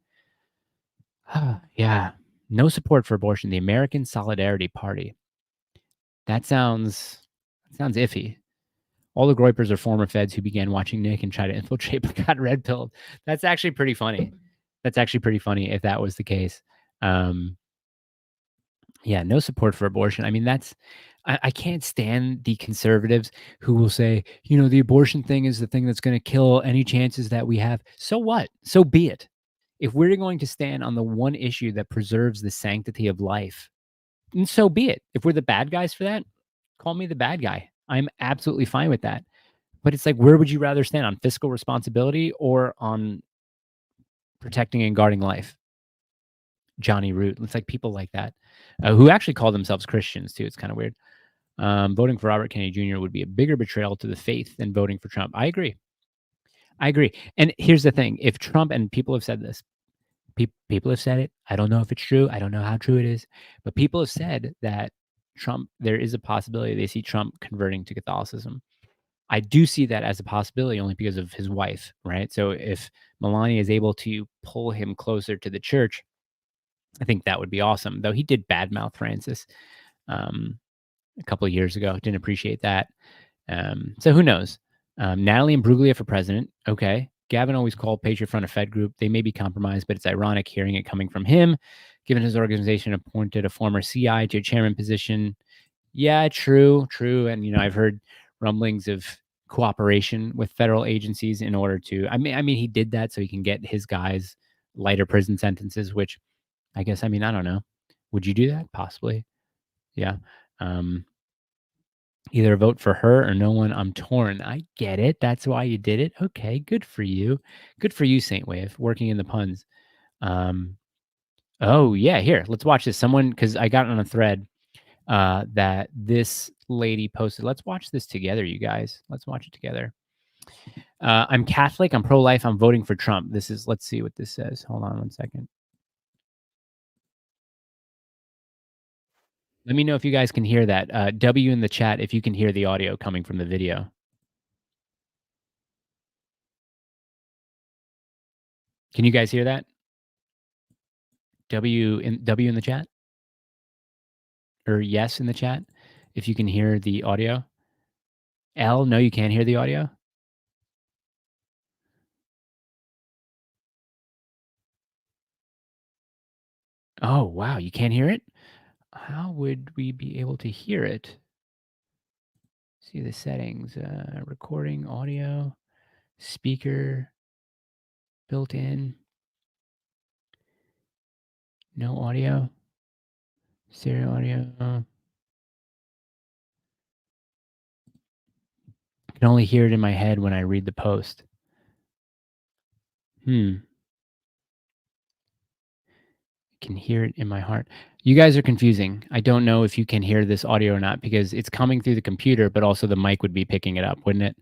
A: Yeah. No support for abortion. The American Solidarity Party. That sounds iffy. All the Groypers are former feds who began watching Nick and try to infiltrate but got red pilled. That's actually pretty funny. That's actually pretty funny if that was the case. Um, yeah, no support for abortion. I mean, I can't stand the conservatives who will say, the abortion thing is the thing that's going to kill any chances that we have. So what? So be it. If we're going to stand on the one issue that preserves the sanctity of life, and so be it. If we're the bad guys for that, call me the bad guy. I'm absolutely fine with that. But it's like, where would you rather stand on fiscal responsibility or on protecting and guarding life? Johnny Root. It's like people like that who actually call themselves Christians too. It's kind of weird. Voting for Robert Kennedy Jr. would be a bigger betrayal to the faith than voting for Trump. I agree. I agree. And here's the thing: if Trump, and people have said this, people have said it. I don't know if it's true. I don't know how true it is, but people have said that Trump. There is a possibility they see Trump converting to Catholicism. I do see that as a possibility only because of his wife, right? So if Melania is able to pull him closer to the church, I think that would be awesome. Though he did badmouth Francis um, a couple of years ago. Didn't appreciate that. So who knows? Natalie and Bruglia for president. Okay. Gavin always called Patriot Front a Fed group. They may be compromised, but it's ironic hearing it coming from him, given his organization appointed a former CI to a chairman position. Yeah, true. And I've heard rumblings of cooperation with federal agencies in order to. I mean, he did that so he can get his guys lighter prison sentences. Which I guess. I don't know. Would you do that? Possibly. Yeah. Um, Either vote for her or no one. I'm torn. I get it. That's why you did it. Okay, good for you. Good for you, Saint Wave, working in the puns. Um, oh yeah, here, let's watch this. Someone, because I got on a thread that this lady posted. Let's watch this together, you guys. Let's watch it together. I'm Catholic. I'm pro-life. I'm voting for Trump. Let's see what this says. Hold on one second. Let me know if you guys can hear that. W in the chat if you can hear the audio coming from the video. Can you guys hear that? W in the chat? Or yes in the chat if you can hear the audio. L, no, you can't hear the audio? Oh, wow, you can't hear it? How would we be able to hear it? See the settings, recording, audio, speaker, built in, no audio, stereo audio. I can only hear it in my head when I read the post. Can hear it in my heart. You guys are confusing. I don't know if you can hear this audio or not because it's coming through the computer, but also the mic would be picking it up, wouldn't it?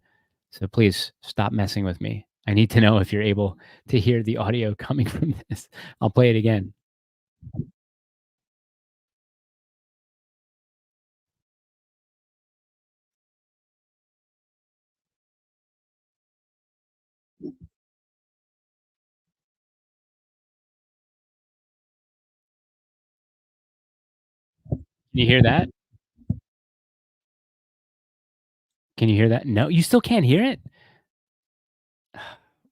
A: So please stop messing with me. I need to know if you're able to hear the audio coming from this. I'll play it again. Can you hear that? Can you hear that? No, you still can't hear it?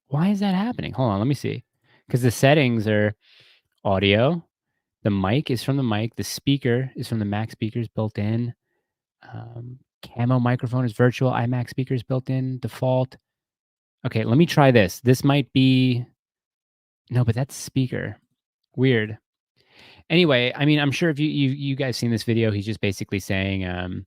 A: Why is that happening? Hold on, let me see. Because the settings are audio. The mic is from the mic. The speaker is from the Mac speakers built in. Camo microphone is virtual. iMac speakers built in. Default. Okay, let me try this. This might be no, but that's speaker. Weird. Anyway, I mean, I'm sure if you guys seen this video, he's just basically saying,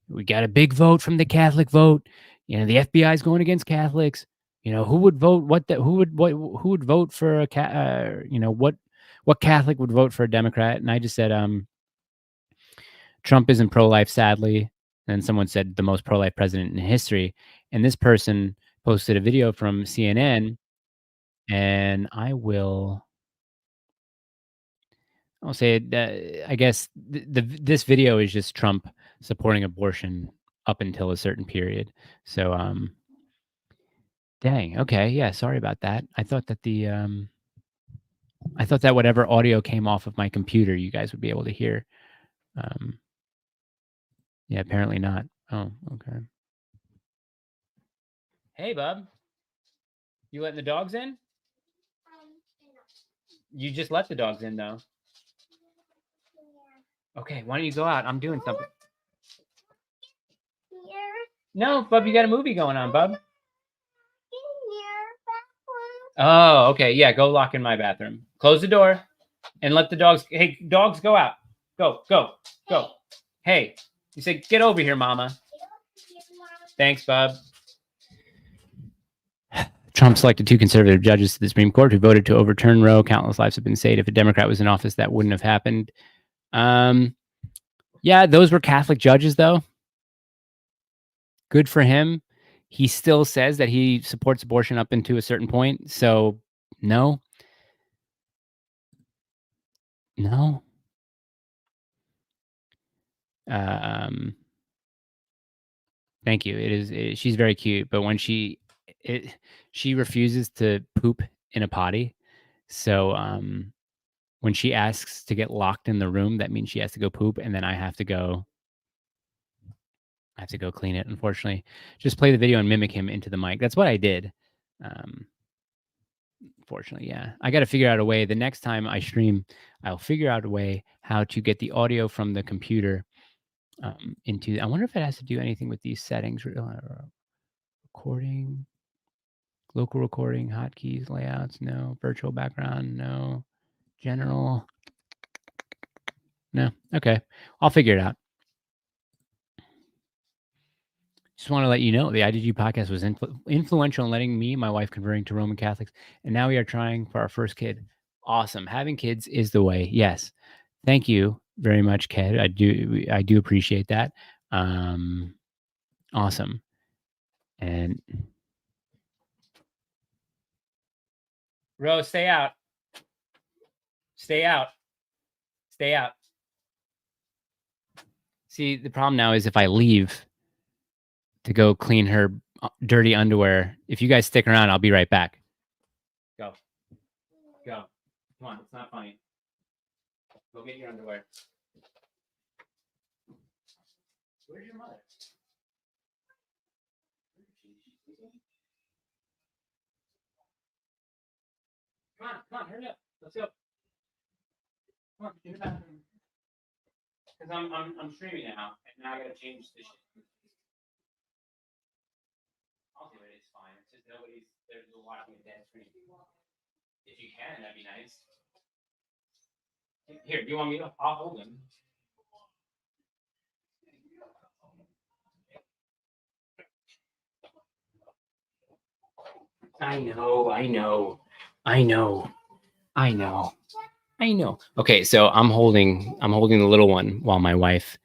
A: we got a big vote from the Catholic vote. You know, the FBI is going against Catholics. You know, who would vote who would vote for you know, what Catholic would vote for a Democrat? And I just said, Trump isn't pro-life, sadly. And someone said the most pro-life president in history. And this person posted a video from CNN, and I'll say it. I guess this video is just Trump supporting abortion up until a certain period. So, dang. Okay. Yeah. Sorry about that. I thought that I thought that whatever audio came off of my computer, you guys would be able to hear. Yeah. Apparently not. Oh. Okay. Hey, bub. You letting the dogs in? You just let the dogs in, though. Okay. Why don't you go out? I'm doing something. No, bub. You got a movie going on, bub. Oh, okay. Yeah, go lock in my bathroom. Close the door and let the dogs. Hey, dogs, go out. Go, go, go. Hey, you say, get over here, mama. Thanks, bub. Trump selected 2 conservative judges to the Supreme Court who voted to overturn Roe. Countless lives have been saved. If a Democrat was in office, that wouldn't have happened. Yeah, those were Catholic judges, though. Good for him. He still says that he supports abortion up into a certain point. So, no. No. Thank you. She's very cute, but when she refuses to poop in a potty. So, when she asks to get locked in the room, that means she has to go poop, and then I have to go clean it, unfortunately. Just play the video and mimic him into the mic. That's what I did. Unfortunately, yeah. I gotta figure out a way. The next time I stream, I'll figure out a way how to get the audio from the computer, into I wonder if it has to do anything with these settings. Recording, local recording, hotkeys, layouts, no. Virtual background, no. General, no. Okay. I'll figure it out. Just want to let you know the IDG podcast was influential in letting me and my wife converting to Roman Catholics, and now we are trying for our first kid. Awesome. Having kids is the way. Yes. Thank you very much, Ked. I do appreciate that. Awesome. And Rose, stay out. Stay out. Stay out. See, the problem now is if I leave to go clean her dirty underwear, if you guys stick around, I'll be right back. Go. Go. Come on, it's not funny. Go get your underwear. Where's your mother? Come on, hurry up. Let's go. Come on, in the bathroom. Because I'm streaming now, and now I gotta change the shit. I'll do it. It's fine. It's just there's watching a dead screen. If you can, that'd be nice. Here, do you want me to? I'll hold him. I know. Okay, so I'm holding the little one while my wife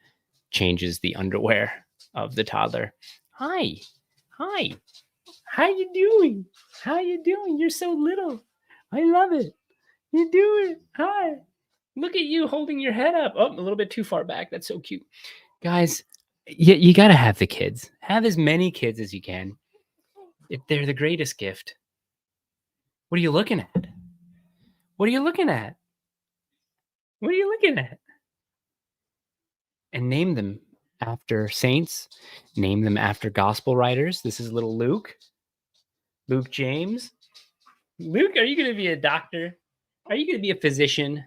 A: changes the underwear of the toddler. Hi. How you doing? You're so little. I love it. You do it. Hi. Look at you holding your head up. Oh, a little bit too far back. That's so cute. Guys, you got to have the kids. Have as many kids as you can. If they're the greatest gift. What are you looking at? And name them after saints. Name them after gospel writers. This is little Luke. Luke James. Luke, are you going to be a doctor? Are you going to be a physician?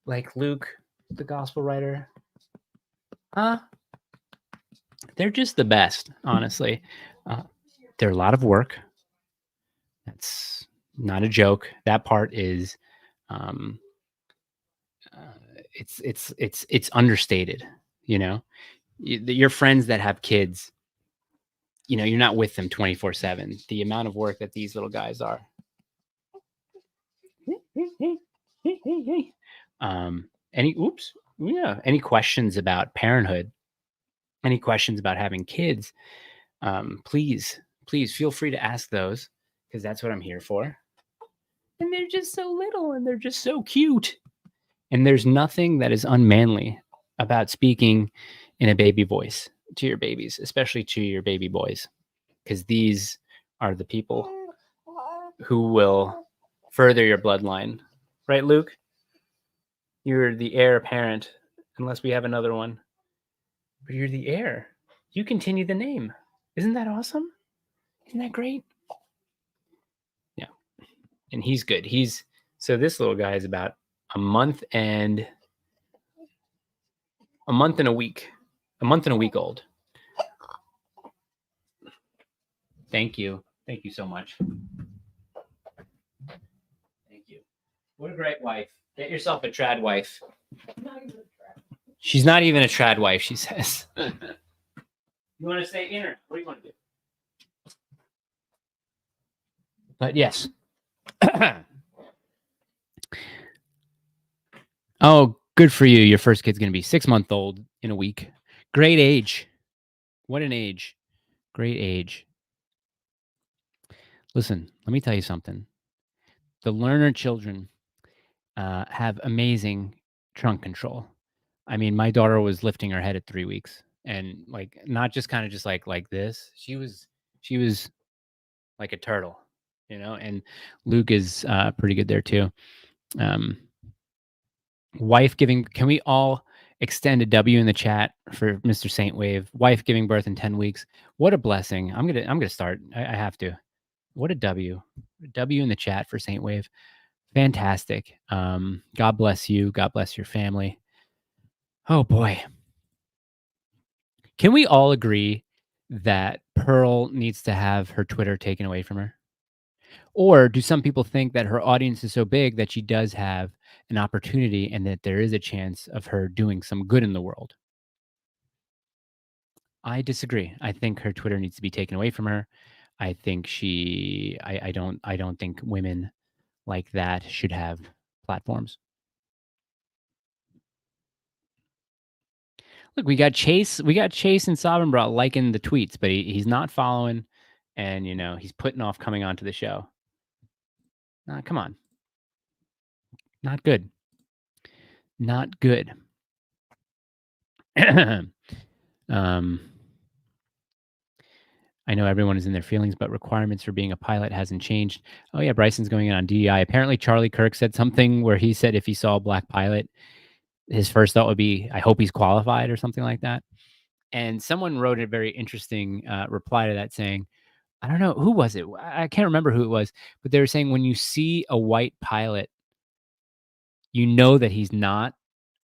A: Like Luke, the gospel writer? Huh? They're just the best, honestly. They're a lot of work. That's not a joke. That part is it's understated. You know, your friends that have kids, you know, you're not with them 24/7. The amount of work that these little guys are. Any questions about parenthood? Any questions about having kids? Please feel free to ask those, because that's what I'm here for. And they're just so little and they're just so cute. And there's nothing that is unmanly about speaking in a baby voice to your babies, especially to your baby boys, because these are the people who will further your bloodline. Right, Luke? You're the heir apparent, unless we have another one. But you're the heir. You continue the name. Isn't that awesome? Isn't that great? Yeah. And he's good. So this little guy is about a month and a week. A month and a week old. Thank you. Thank you so much. Thank you. What a great wife. Get yourself a trad wife. She's not even a trad wife, she says. You want to stay in, or what do you want to do? But yes. Oh, good for you. Your first kid's going to be 6-month-old in a week. Great age. What an age. Great age. Listen, let me tell you something. The learner children have amazing trunk control. I mean, my daughter was lifting her head at 3 weeks, and like not just kind of just like this. She was like a turtle, you know. And Luke is pretty good there too. Wife giving. Can we all extend a W in the chat for Mr. Saint Wave? Wife giving birth in 10 weeks. What a blessing. I'm gonna start. I have to. What a W. W in the chat for Saint Wave. Fantastic. God bless you. God bless your family. Oh boy. Can we all agree that Pearl needs to have her Twitter taken away from her? Or do some people think that her audience is so big that she does have an opportunity and that there is a chance of her doing some good in the world? I disagree. I think her Twitter needs to be taken away from her. I think I don't think women like that should have platforms. Look, we got Chase and Sovereign Bra liking the tweets, but he's not following, and you know, he's putting off coming onto the show. Come on. Not good. Not good. I know everyone is in their feelings, but requirements for being a pilot hasn't changed. Oh yeah, Bryson's going in on DEI. Apparently Charlie Kirk said something where he said if he saw a black pilot, his first thought would be, I hope he's qualified or something like that. And someone wrote a very interesting reply to that saying, I don't know, who was it? I can't remember who it was, but they were saying when you see a white pilot, you know that he's not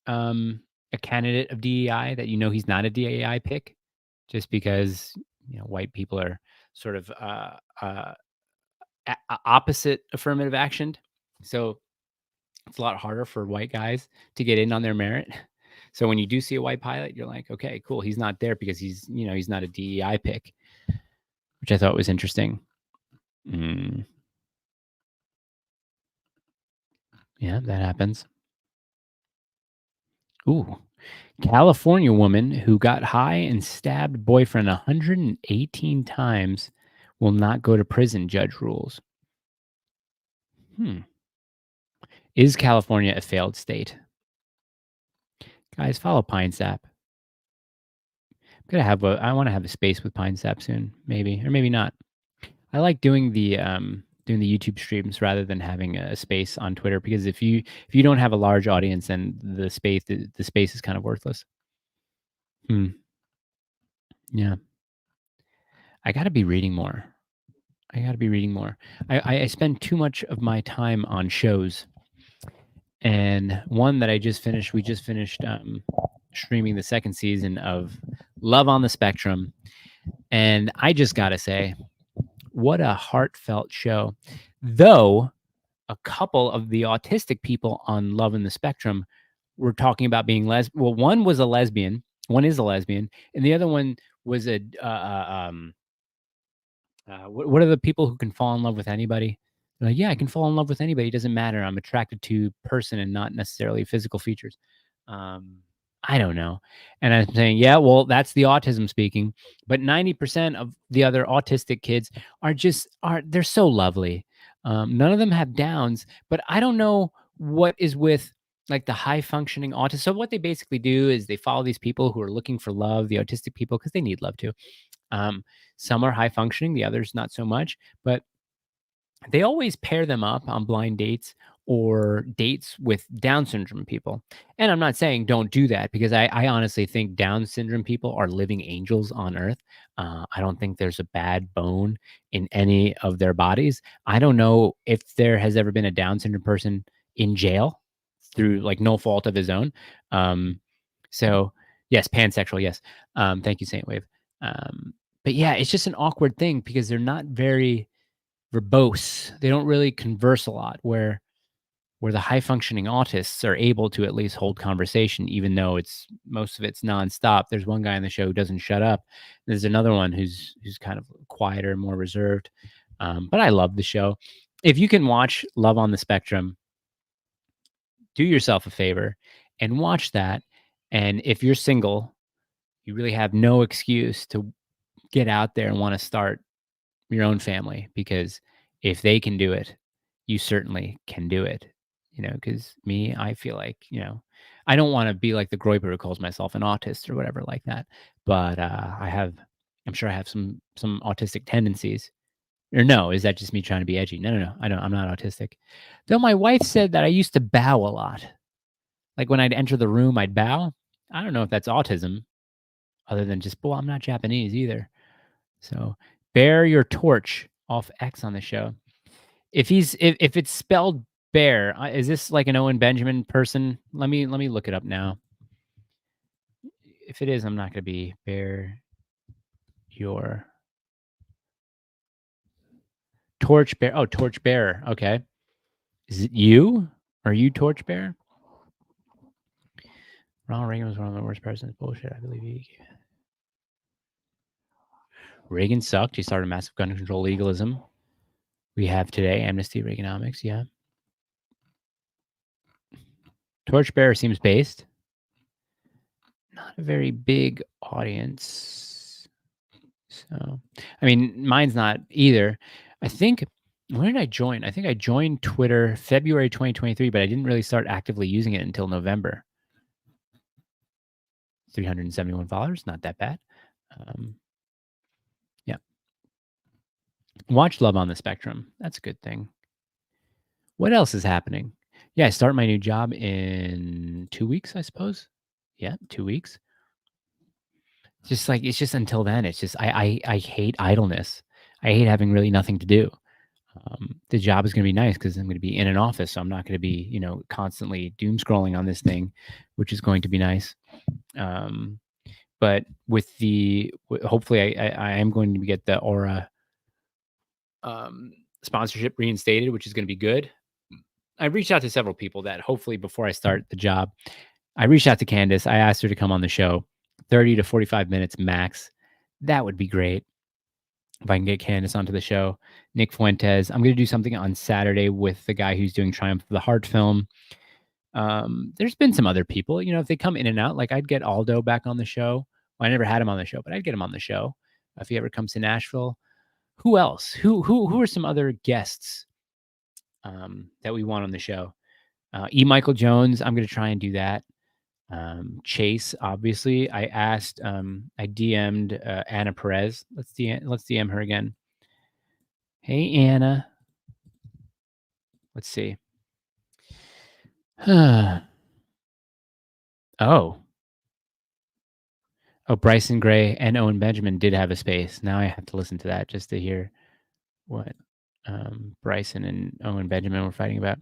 A: a candidate of DEI, that you know he's not a DEI pick, just because, you know, white people are sort of opposite affirmative action. So it's a lot harder for white guys to get in on their merit. So when you do see a white pilot, you're like, okay, cool. He's not there because he's not a DEI pick, which I thought was interesting. Yeah, that happens. Ooh, California woman who got high and stabbed boyfriend 118 times will not go to prison, judge rules. Is California a failed state? Guys, follow Pine Sap. I want to have a space with Pine Sap soon, maybe, or maybe not. I like doing the YouTube streams rather than having a space on Twitter, because if you don't have a large audience, then the space is kind of worthless. Yeah. I got to be reading more. I spend too much of my time on shows. And one that we just finished streaming the second season of Love on the Spectrum. And I just got to say, what a heartfelt show. Though a couple of the autistic people on Love on the Spectrum were talking about being well, one was a lesbian, one is a lesbian, and the other one was a what are the people who can fall in love with anybody? They're like, yeah, I can fall in love with anybody. It doesn't matter. I'm attracted to person and not necessarily physical features. Um, I don't know. And I'm saying, yeah, well, that's the autism speaking. But 90% of the other autistic kids they're so lovely. None of them have downs, but I don't know what is with like the high functioning autism. So what they basically do is they follow these people who are looking for love, the autistic people, because they need love too. Some are high functioning, the others not so much, but they always pair them up on blind dates or dates with Down syndrome people. And I'm not saying don't do that because I honestly think Down syndrome people are living angels on earth. I don't think there's a bad bone in any of their bodies. I don't know if there has ever been a Down syndrome person in jail through like no fault of his own. So yes, pansexual. Yes. Thank you, Saint Wave. But yeah, it's just an awkward thing because they're not very verbose. They don't really converse a lot. Where the high functioning autists are able to at least hold conversation, even though most of it's nonstop. There's one guy on the show who doesn't shut up. There's another one who's kind of quieter, more reserved. But I love the show. If you can watch Love on the Spectrum, do yourself a favor and watch that. And if you're single, you really have no excuse to get out there and want to start your own family, because if they can do it, you certainly can do it. Because me, I feel like, I don't want to be like the Groiper who calls myself an autist or whatever like that. But I'm sure I have some autistic tendencies. Or no, is that just me trying to be edgy? No. I'm not autistic. Though my wife said that I used to bow a lot. Like when I'd enter the room, I'd bow. I don't know if that's autism, other than just, well, I'm not Japanese either. So bear your torch off X on the show. If it's spelled bear, is this like an Owen Benjamin person? Let me look it up now. If it is, I'm not going to be bear your torch bear. Oh, torch bearer. Okay. Is it you? Are you torch bearer? Ronald Reagan was one of the worst presidents. Bullshit. I believe Reagan sucked. He started massive gun control legalism. We have today amnesty, Reaganomics. Yeah. Torchbearer seems based. Not a very big audience. So, I mean, mine's not either. I think, when did I join? I think I joined Twitter February 2023, but I didn't really start actively using it until November. 371 followers, not that bad. Yeah. Watch Love on the Spectrum. That's a good thing. What else is happening? Yeah, I start my new job in 2 weeks, I suppose. Yeah, 2 weeks. It's just until then. It's just I hate idleness. I hate having really nothing to do. The job is going to be nice because I'm going to be in an office, so I'm not going to be constantly doom scrolling on this thing, which is going to be nice. But hopefully I am going to get the Aura sponsorship reinstated, which is going to be good. I reached out to several people that hopefully before I start the job, I reached out to Candace. I asked her to come on the show, 30 to 45 minutes max. That would be great if I can get Candace onto the show. Nick Fuentes. I'm going to do something on Saturday with the guy who's doing Triumph of the Heart film. There's been some other people, if they come in and out, like I'd get Aldo back on the show. Well, I never had him on the show, but I'd get him on the show if he ever comes to Nashville. Who else? Who are some other guests that we want on the show? E. Michael Jones. I'm going to try and do that. Chase, obviously. I asked, I DM'd Anna Perez. Let's DM her again. Hey, Anna. Let's see. Oh, Bryson Gray and Owen Benjamin did have a space. Now I have to listen to that just to hear what Bryson and Owen Benjamin were fighting about.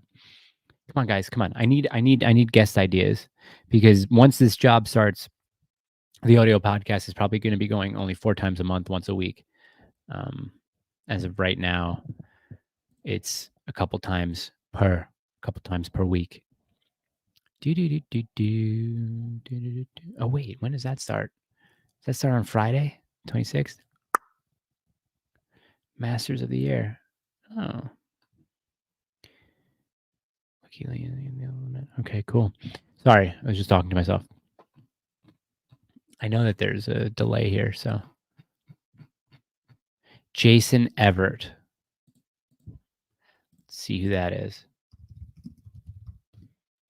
A: Come on, guys. Come on. I need guest ideas, because once this job starts, the audio podcast is probably going to be going only 4 times a month, once a week. As of right now, it's a couple times per week. Oh wait, when does that start? Does that start on Friday, 26th? Masters of the Year. Oh. Okay, cool. Sorry, I was just talking to myself. I know that there's a delay here, so. Jason Everett. Let's see who that is.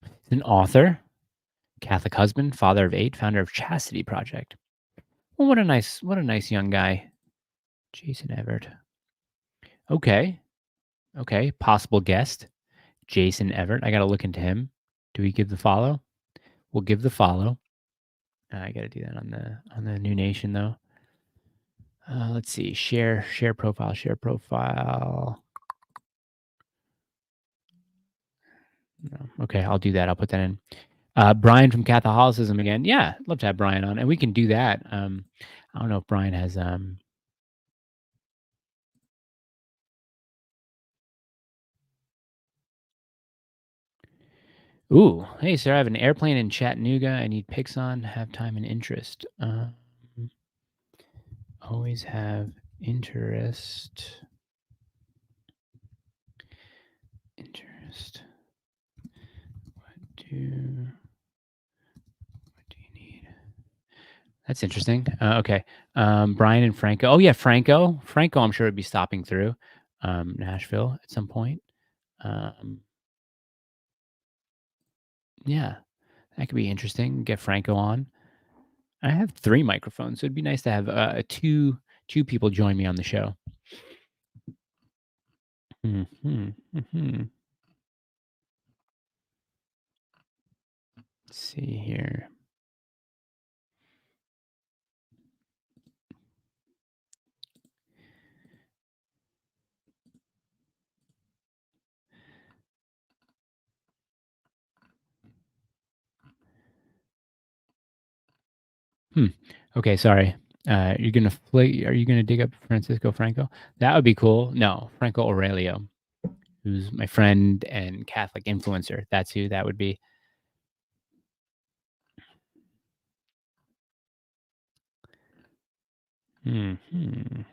A: He's an author, Catholic husband, father of 8, founder of Chastity Project. Well, what a nice young guy. Jason Everett. Okay. Okay. Possible guest. Jason Everett. I gotta look into him. Do we give the follow? We'll give the follow. I gotta do that on the New Nation though. Let's see. Share profile. Share profile. No. Okay, I'll do that. I'll put that in. Brian from Catholicism again. Yeah, I'd love to have Brian on, and we can do that. I don't know if Brian has. Ooh, hey sir, I have an airplane in Chattanooga. I need pics on. Have time and interest. Always have interest. Interest. What do you need? That's interesting. Okay. Brian and Franco. Oh yeah, Franco. Franco, I'm sure would be stopping through Nashville at some point. Yeah, that could be interesting. Get Franco on. I have 3 microphones, so it'd be nice to have two people join me on the show. Mhm, mhm. Let's see here. Okay, sorry. Are you gonna dig up Francisco Franco? That would be cool. No, Franco Aurelio, who's my friend and Catholic influencer. That's who that would be. Mhm.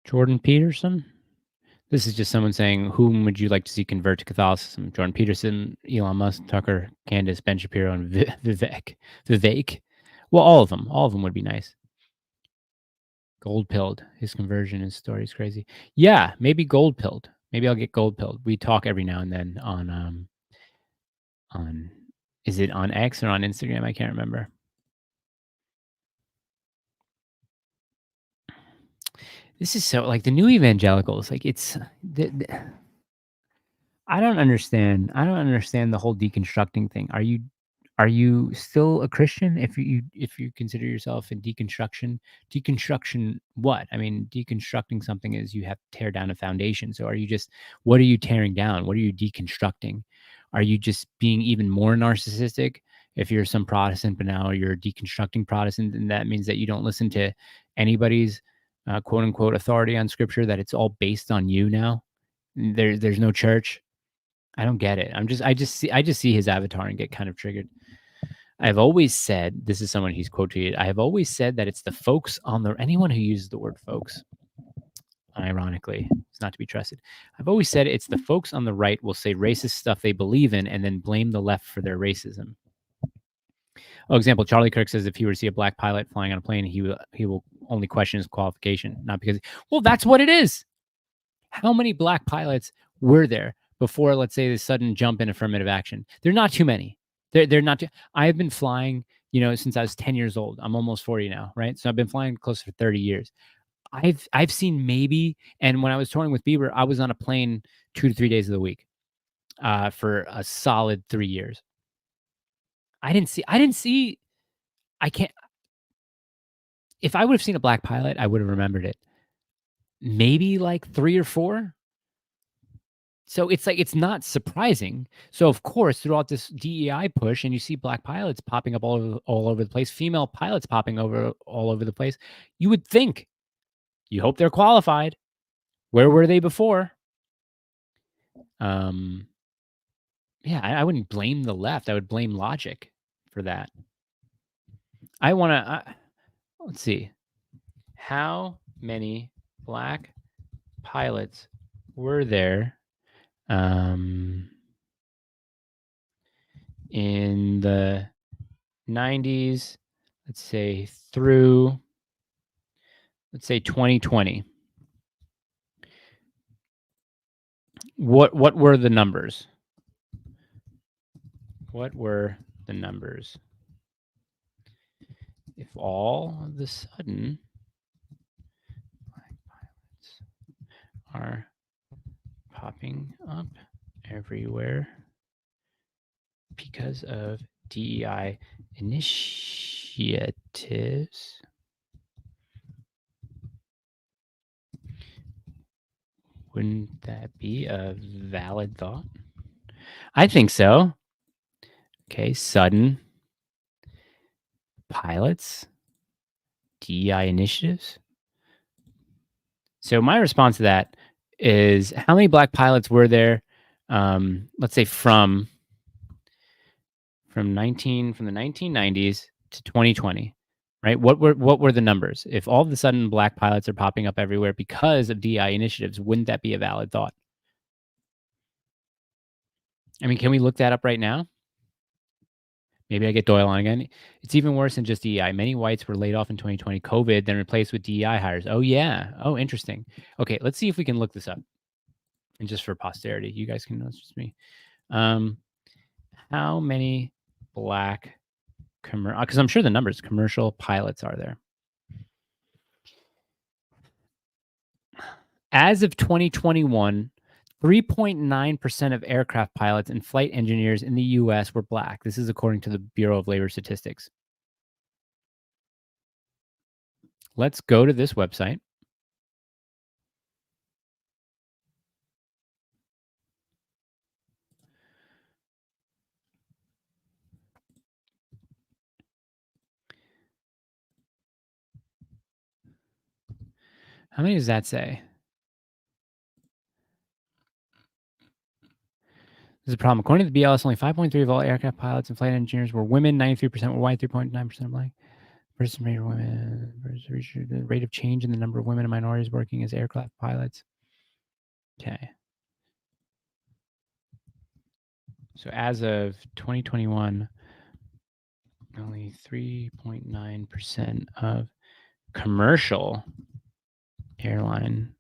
A: Jordan Peterson? This is just someone saying, "Whom would you like to see convert to Catholicism?" Jordan Peterson, Elon Musk, Tucker, Candace, Ben Shapiro, and Vivek. Vivek. Well, all of them. All of them would be nice. Gold pilled. His conversion, his story is crazy. Yeah, maybe gold pilled. Maybe I'll get gold pilled. We talk every now and then on is it on X or on Instagram? I can't remember. This is so like the new evangelicals. Like it's I don't understand. I don't understand the whole deconstructing thing. Are you still a Christian if you consider yourself in deconstruction? Deconstruction what? I mean, deconstructing something is you have to tear down a foundation. So are you just what are you tearing down? What are you deconstructing? Are you just being even more narcissistic? If you're some Protestant, but now you're a deconstructing Protestant, and that means that you don't listen to anybody's quote unquote authority on scripture, that it's all based on you now. There's no church. I don't get it. I just see his avatar and get kind of triggered. I've always said, this is someone he's quote tweeted. I have always said that it's the folks on the anyone who uses the word folks, ironically, is not to be trusted. I've always said it's the folks on the right will say racist stuff they believe in and then blame the left for their racism. Oh, example, Charlie Kirk says if he were to see a black pilot flying on a plane, he will only question his qualification, not because well, that's what it is. How many black pilots were there before, let's say, the sudden jump in affirmative action? They're not too many. They're not too. I have been flying, since I was 10 years old. I'm almost 40 now, right? So I've been flying close to 30 years. I've seen maybe, and when I was touring with Bieber, I was on a plane 2 to 3 days of the week for a solid 3 years. I didn't see. I can't. If I would have seen a black pilot, I would have remembered it. Maybe like 3 or 4. So it's like it's not surprising. So of course, throughout this DEI push, and you see black pilots popping up all over the place, female pilots popping over all over the place, you would think, you hope they're qualified. Where were they before? Yeah, I wouldn't blame the left. I would blame logic for that. I want to, let's see. How many black pilots were there in the 90s, let's say through, let's say 2020? What were the numbers? What were the numbers? If all of a sudden black pilots are popping up everywhere because of DEI initiatives, wouldn't that be a valid thought? I think so. Okay, sudden pilots, DEI initiatives. So my response to that is, how many black pilots were there? Let's say from the 1990s to 2020, right? What were the numbers? If all of a sudden black pilots are popping up everywhere because of DEI initiatives, wouldn't that be a valid thought? I mean, can we look that up right now? Maybe I get Doyle on again. It's even worse than just DEI. Many whites were laid off in 2020 COVID, then replaced with DEI hires. Oh, yeah. Oh, interesting. Okay, let's see if we can look this up. And just for posterity, you guys can know it's just me. How many black because I'm sure the numbers, commercial pilots are there. As of 2021, 3.9% of aircraft pilots and flight engineers in the U.S. were black. This is according to the Bureau of Labor Statistics. Let's go to this website. How many does that say? This is a problem. According to the BLS, only 5.3% of all aircraft pilots and flight engineers were women. 93% were white. 3.9% black. Person rate of women. The rate of change in the number of women and minorities working as aircraft pilots. Okay. So as of 2021, only 3.9% of commercial airline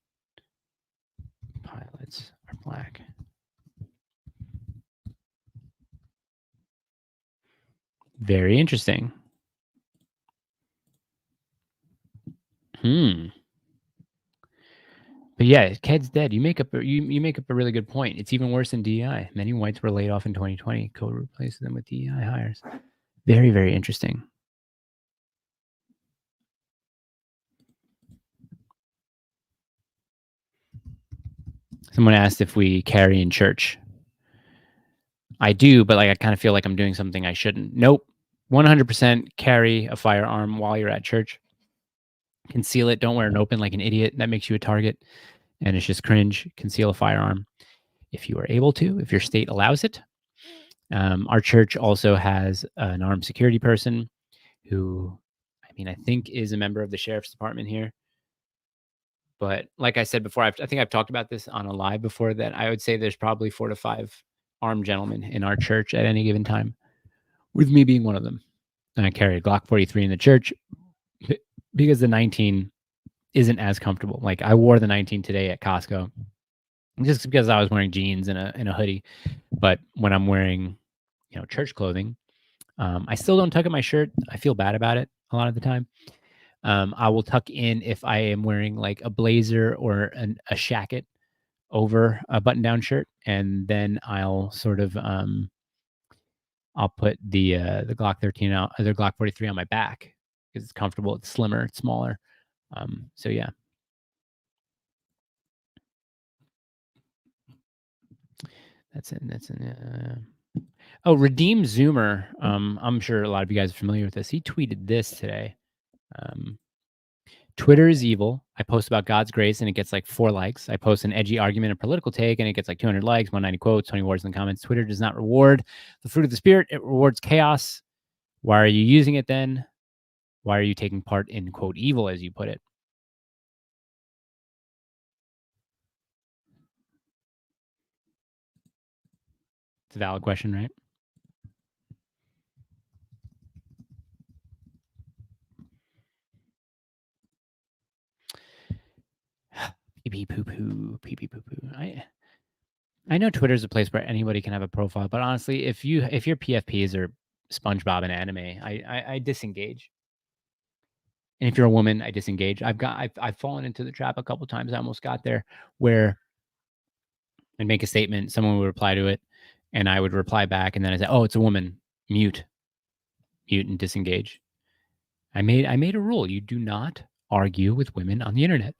A: pilots are black. Very interesting. But yeah, Ked's dead. You make up a really good point. It's even worse than DEI. Many whites were laid off in 2020. Code replaced them with DEI hires. Very, very interesting. Someone asked if we carry in church. I do, but I kind of feel like I'm doing something I shouldn't. Nope. 100% carry a firearm while you're at church. Conceal it. Don't wear it open like an idiot. That makes you a target. And it's just cringe. Conceal a firearm if you are able to, if your state allows it. Our church also has an armed security person who, I think is a member of the sheriff's department here. But like I said before, I think I've talked about this on a live before, that I would say there's probably 4 to 5 armed gentlemen in our church at any given time, with me being one of them. And I carry a Glock 43 in the church because the 19 isn't as comfortable. Like, I wore the 19 today at Costco just because I was wearing jeans and a hoodie. But when I'm wearing, church clothing, I still don't tuck in my shirt. I feel bad about it a lot of the time. I will tuck in if I am wearing like a blazer or a shacket over a button-down shirt, and then I'll sort of I'll put the Glock 13 out, the Glock 43 on my back because it's comfortable, it's slimmer, it's smaller. So yeah. That's it. Oh, Redeem Zoomer. I'm sure a lot of you guys are familiar with this. He tweeted this today. Twitter is evil. I post about God's grace and it gets like 4 likes. I post an edgy argument, a political take, and it gets like 200 likes, 190 quotes, 20 words in the comments. Twitter does not reward the fruit of the spirit. It rewards chaos. Why are you using it then? Why are you taking part in, quote, evil, as you put it? It's a valid question, right? Pee pee poo poo, pee pee poo poo. I know Twitter's a place where anybody can have a profile, but honestly, if your PFPs are SpongeBob and anime, I disengage. And if you're a woman, I disengage. I've fallen into the trap a couple times. I almost got there where I'd make a statement, someone would reply to it, and I would reply back, and then I say, "Oh, it's a woman." Mute, and disengage. I made a rule. You do not argue with women on the internet.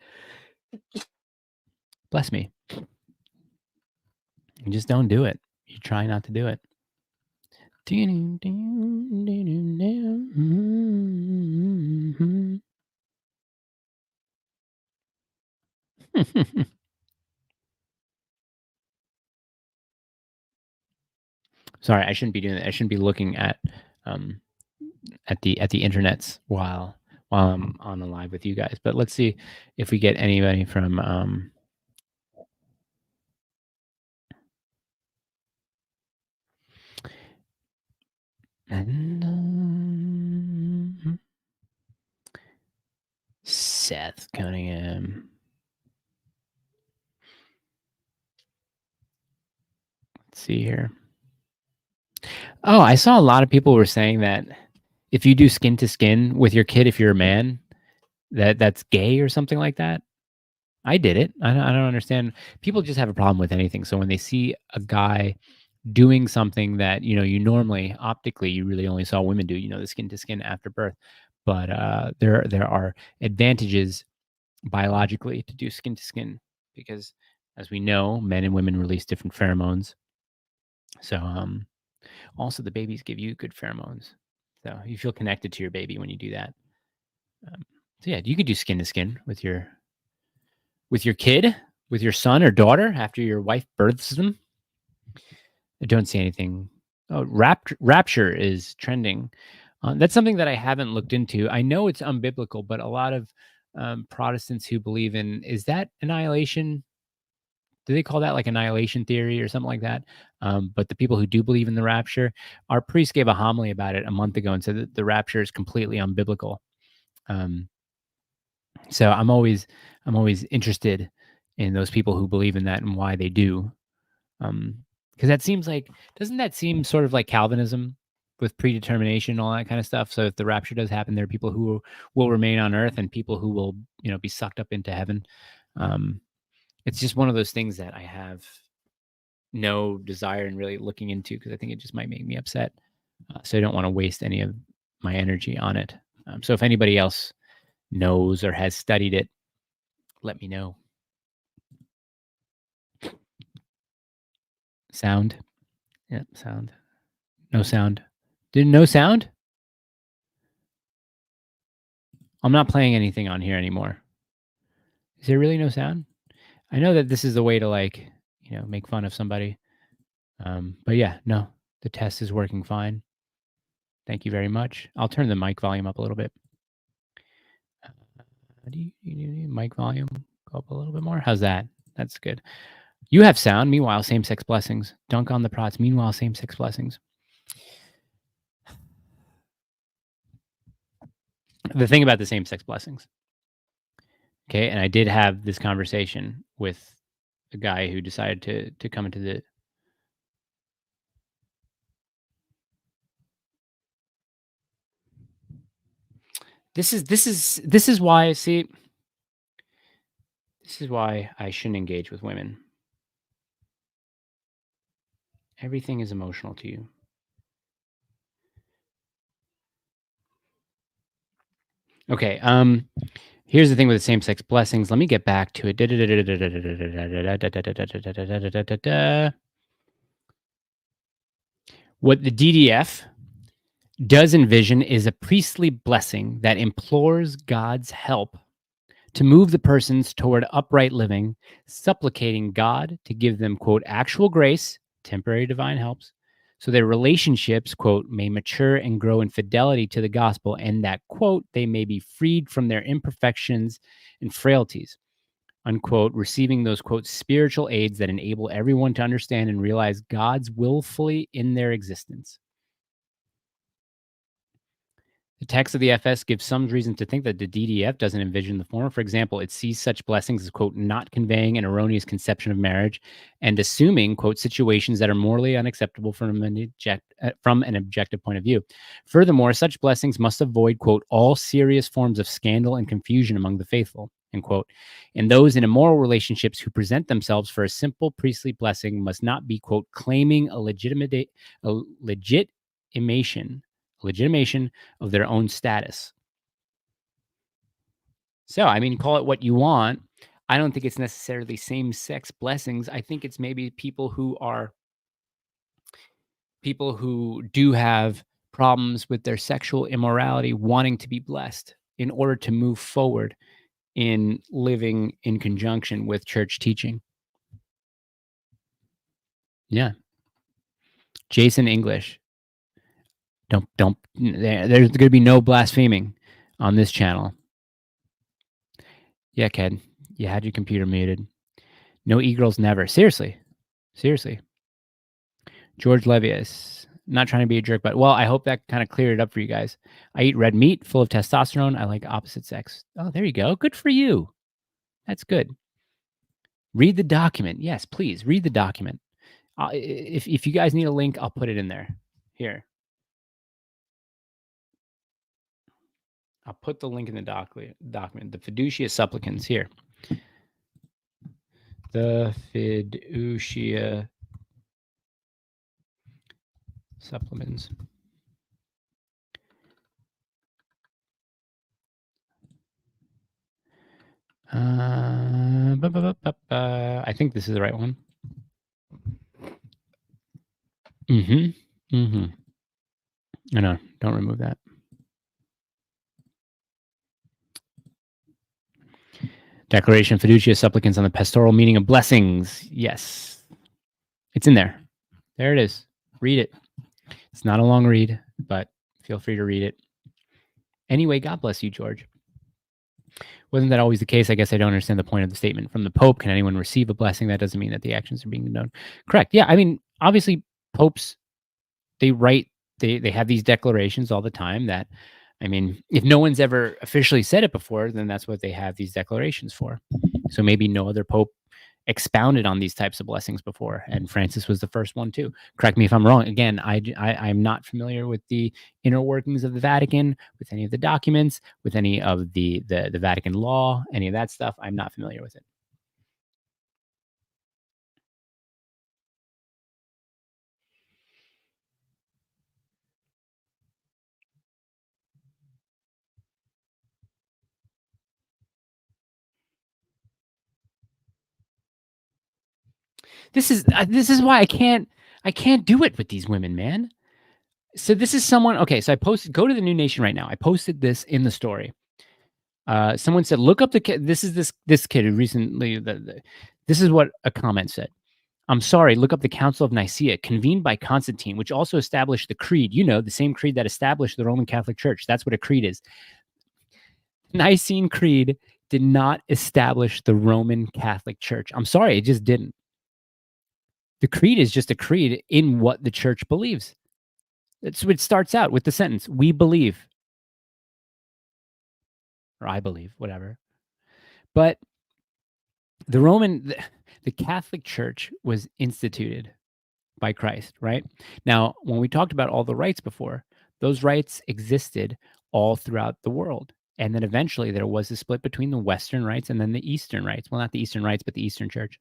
A: Bless me. You just don't do it. You try not to do it. Sorry, I shouldn't be doing that. I shouldn't be looking at the internets while I'm on the live with you guys. But let's see if we get anybody from Seth Cunningham. Let's see here. Oh, I saw a lot of people were saying that if you do skin to skin with your kid, if you're a man, that's gay or something like that. I did it. I don't understand. People just have a problem with anything. So when they see a guy doing something that, you normally optically you really only saw women do, the skin to skin after birth, but there are advantages biologically to do skin to skin because, as we know, men and women release different pheromones. So also the babies give you good pheromones, so you feel connected to your baby when you do that. So yeah, you could do skin to skin with your kid, with your son or daughter after your wife births them. I don't see anything. Oh, rapture is trending. That's something that I haven't looked into. I know it's unbiblical, but a lot of Protestants who believe in, is that annihilation? Do they call that like annihilation theory or something like that? But the people who do believe in the rapture, our priest gave a homily about it a month ago and said that the rapture is completely unbiblical. So I'm always interested in those people who believe in that and why they do. Because that seems like, doesn't that seem sort of like Calvinism with predetermination and all that kind of stuff? So if the rapture does happen, there are people who will remain on earth and people who will, be sucked up into heaven. It's just one of those things that I have no desire in really looking into because I think it just might make me upset. So I don't want to waste any of my energy on it. So if anybody else knows or has studied it, let me know. Sound. Yeah, sound. No sound. Did no sound? I'm not playing anything on here anymore. Is there really no sound? I know that this is a way to make fun of somebody. But yeah, no, the test is working fine. Thank you very much. I'll turn the mic volume up a little bit. Mic volume go up a little bit more? How's that? That's good. You have sound. Meanwhile, same-sex blessings. Dunk on the prots. Meanwhile, same-sex blessings. The thing about the same-sex blessings. Okay, and I did have this conversation with a guy who decided to come into the. This is why, see. This is why I shouldn't engage with women. Everything is emotional to you. Okay, here's the thing with the same-sex blessings. Let me get back to it. What the DDF does envision is a priestly blessing that implores God's help to move the persons toward upright living, supplicating God to give them, quote, actual grace, temporary divine helps, so their relationships, quote, may mature and grow in fidelity to the gospel, and that, quote, they may be freed from their imperfections and frailties, unquote, receiving those, quote, spiritual aids that enable everyone to understand and realize God's willfully in their existence. The text of the FS gives some reason to think that the DDF doesn't envision the former. For example, it sees such blessings as, quote, not conveying an erroneous conception of marriage and assuming, quote, situations that are morally unacceptable from an objective point of view. Furthermore, such blessings must avoid, quote, all serious forms of scandal and confusion among the faithful, end quote. And those in immoral relationships who present themselves for a simple priestly blessing must not be, quote, claiming a legitimation of their own status. So, I mean, call it what you want. I don't think it's necessarily same-sex blessings. I think it's maybe people who do have problems with their sexual immorality wanting to be blessed in order to move forward in living in conjunction with church teaching. Yeah. Jason English. Don't there's going to be no blaspheming on this channel. Yeah, Ken, you had your computer muted. No e-girls never. Seriously. George Levius. Not trying to be a jerk, but well, I hope that kind of cleared it up for you guys. I eat red meat full of testosterone. I like opposite sex. Oh, there you go. Good for you. That's good. Read the document. Yes, please read the document. If you guys need a link, I'll put it in there. Here. I'll put the link in the document. The Fiducia Supplicans here. The Fiducia Supplements. I think this is the right one. I know. Don't remove that. Declaration of Fiducia Supplicans on the pastoral meaning of blessings. Yes. It's in there. There it is. Read it. It's not a long read, but feel free to read it. Anyway, God bless you, George. Wasn't that always the case? I guess I don't understand the point of the statement from the Pope. Can anyone receive a blessing? That doesn't mean that the actions are being condoned. Correct. Yeah. I mean, obviously, popes, they write, they have these declarations all the time that, I mean, if no one's ever officially said it before, then that's what they have these declarations for. So maybe no other pope expounded on these types of blessings before, and Francis was the first one too. Correct me if I'm wrong. Again, I'm not familiar with the inner workings of the Vatican, with any of the documents, with any of the Vatican law, any of that stuff. I'm not familiar with it. This is why I can't do it with these women, man. So this is someone. Okay, so I posted. Go to the New Nation right now. I posted this in the story. Someone said, "Look up the kid." This is this kid who recently. This is what a comment said. I'm sorry. Look up the Council of Nicaea, convened by Constantine, which also established the creed. You know, the same creed that established the Roman Catholic Church. That's what a creed is. Nicene Creed did not establish the Roman Catholic Church. I'm sorry, it just didn't. The creed is just a creed in what the church believes. That's what it starts out with, the sentence, "We believe," or "I believe," whatever. But the Catholic Church was instituted by Christ, right? Now, when we talked about all the rites before, those rites existed all throughout the world. And then eventually there was a split between the Western rites and then the Eastern rites. Well, not the Eastern rites, but the Eastern Church.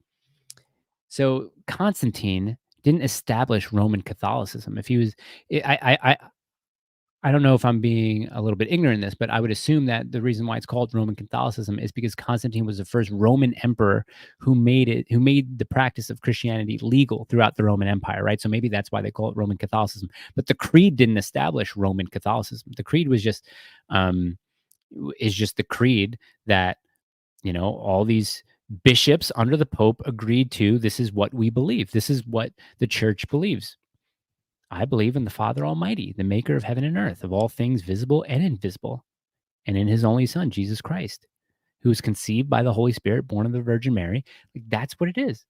A: So Constantine didn't establish Roman Catholicism. If he was, I don't know if I'm being a little bit ignorant in this, but I would assume that the reason why it's called Roman Catholicism is because Constantine was the first Roman emperor who made the practice of Christianity legal throughout the Roman Empire, right? So maybe that's why they call it Roman Catholicism. But the creed didn't establish Roman Catholicism. The creed was just the creed that all these bishops under the Pope agreed to, this is what we believe. This is what the church believes. I believe in the Father Almighty, the maker of heaven and earth, of all things visible and invisible, and in his only Son, Jesus Christ, who was conceived by the Holy Spirit, born of the Virgin Mary. Like, that's what it is.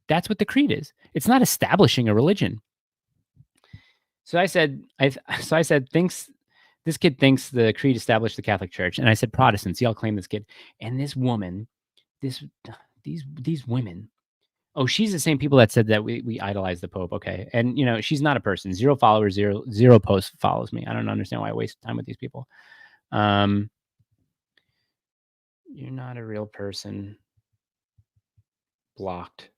A: That's what the creed is. It's not establishing a religion. So I said, thinks this kid thinks the creed established the Catholic Church, and I said, Protestants, y'all claim this kid, and this woman, these women. Oh, she's the same people that said that we idolize the Pope. Okay, and she's not a person. 0 followers, zero posts follows me. I don't understand why I waste time with these people. You're not a real person. Blocked.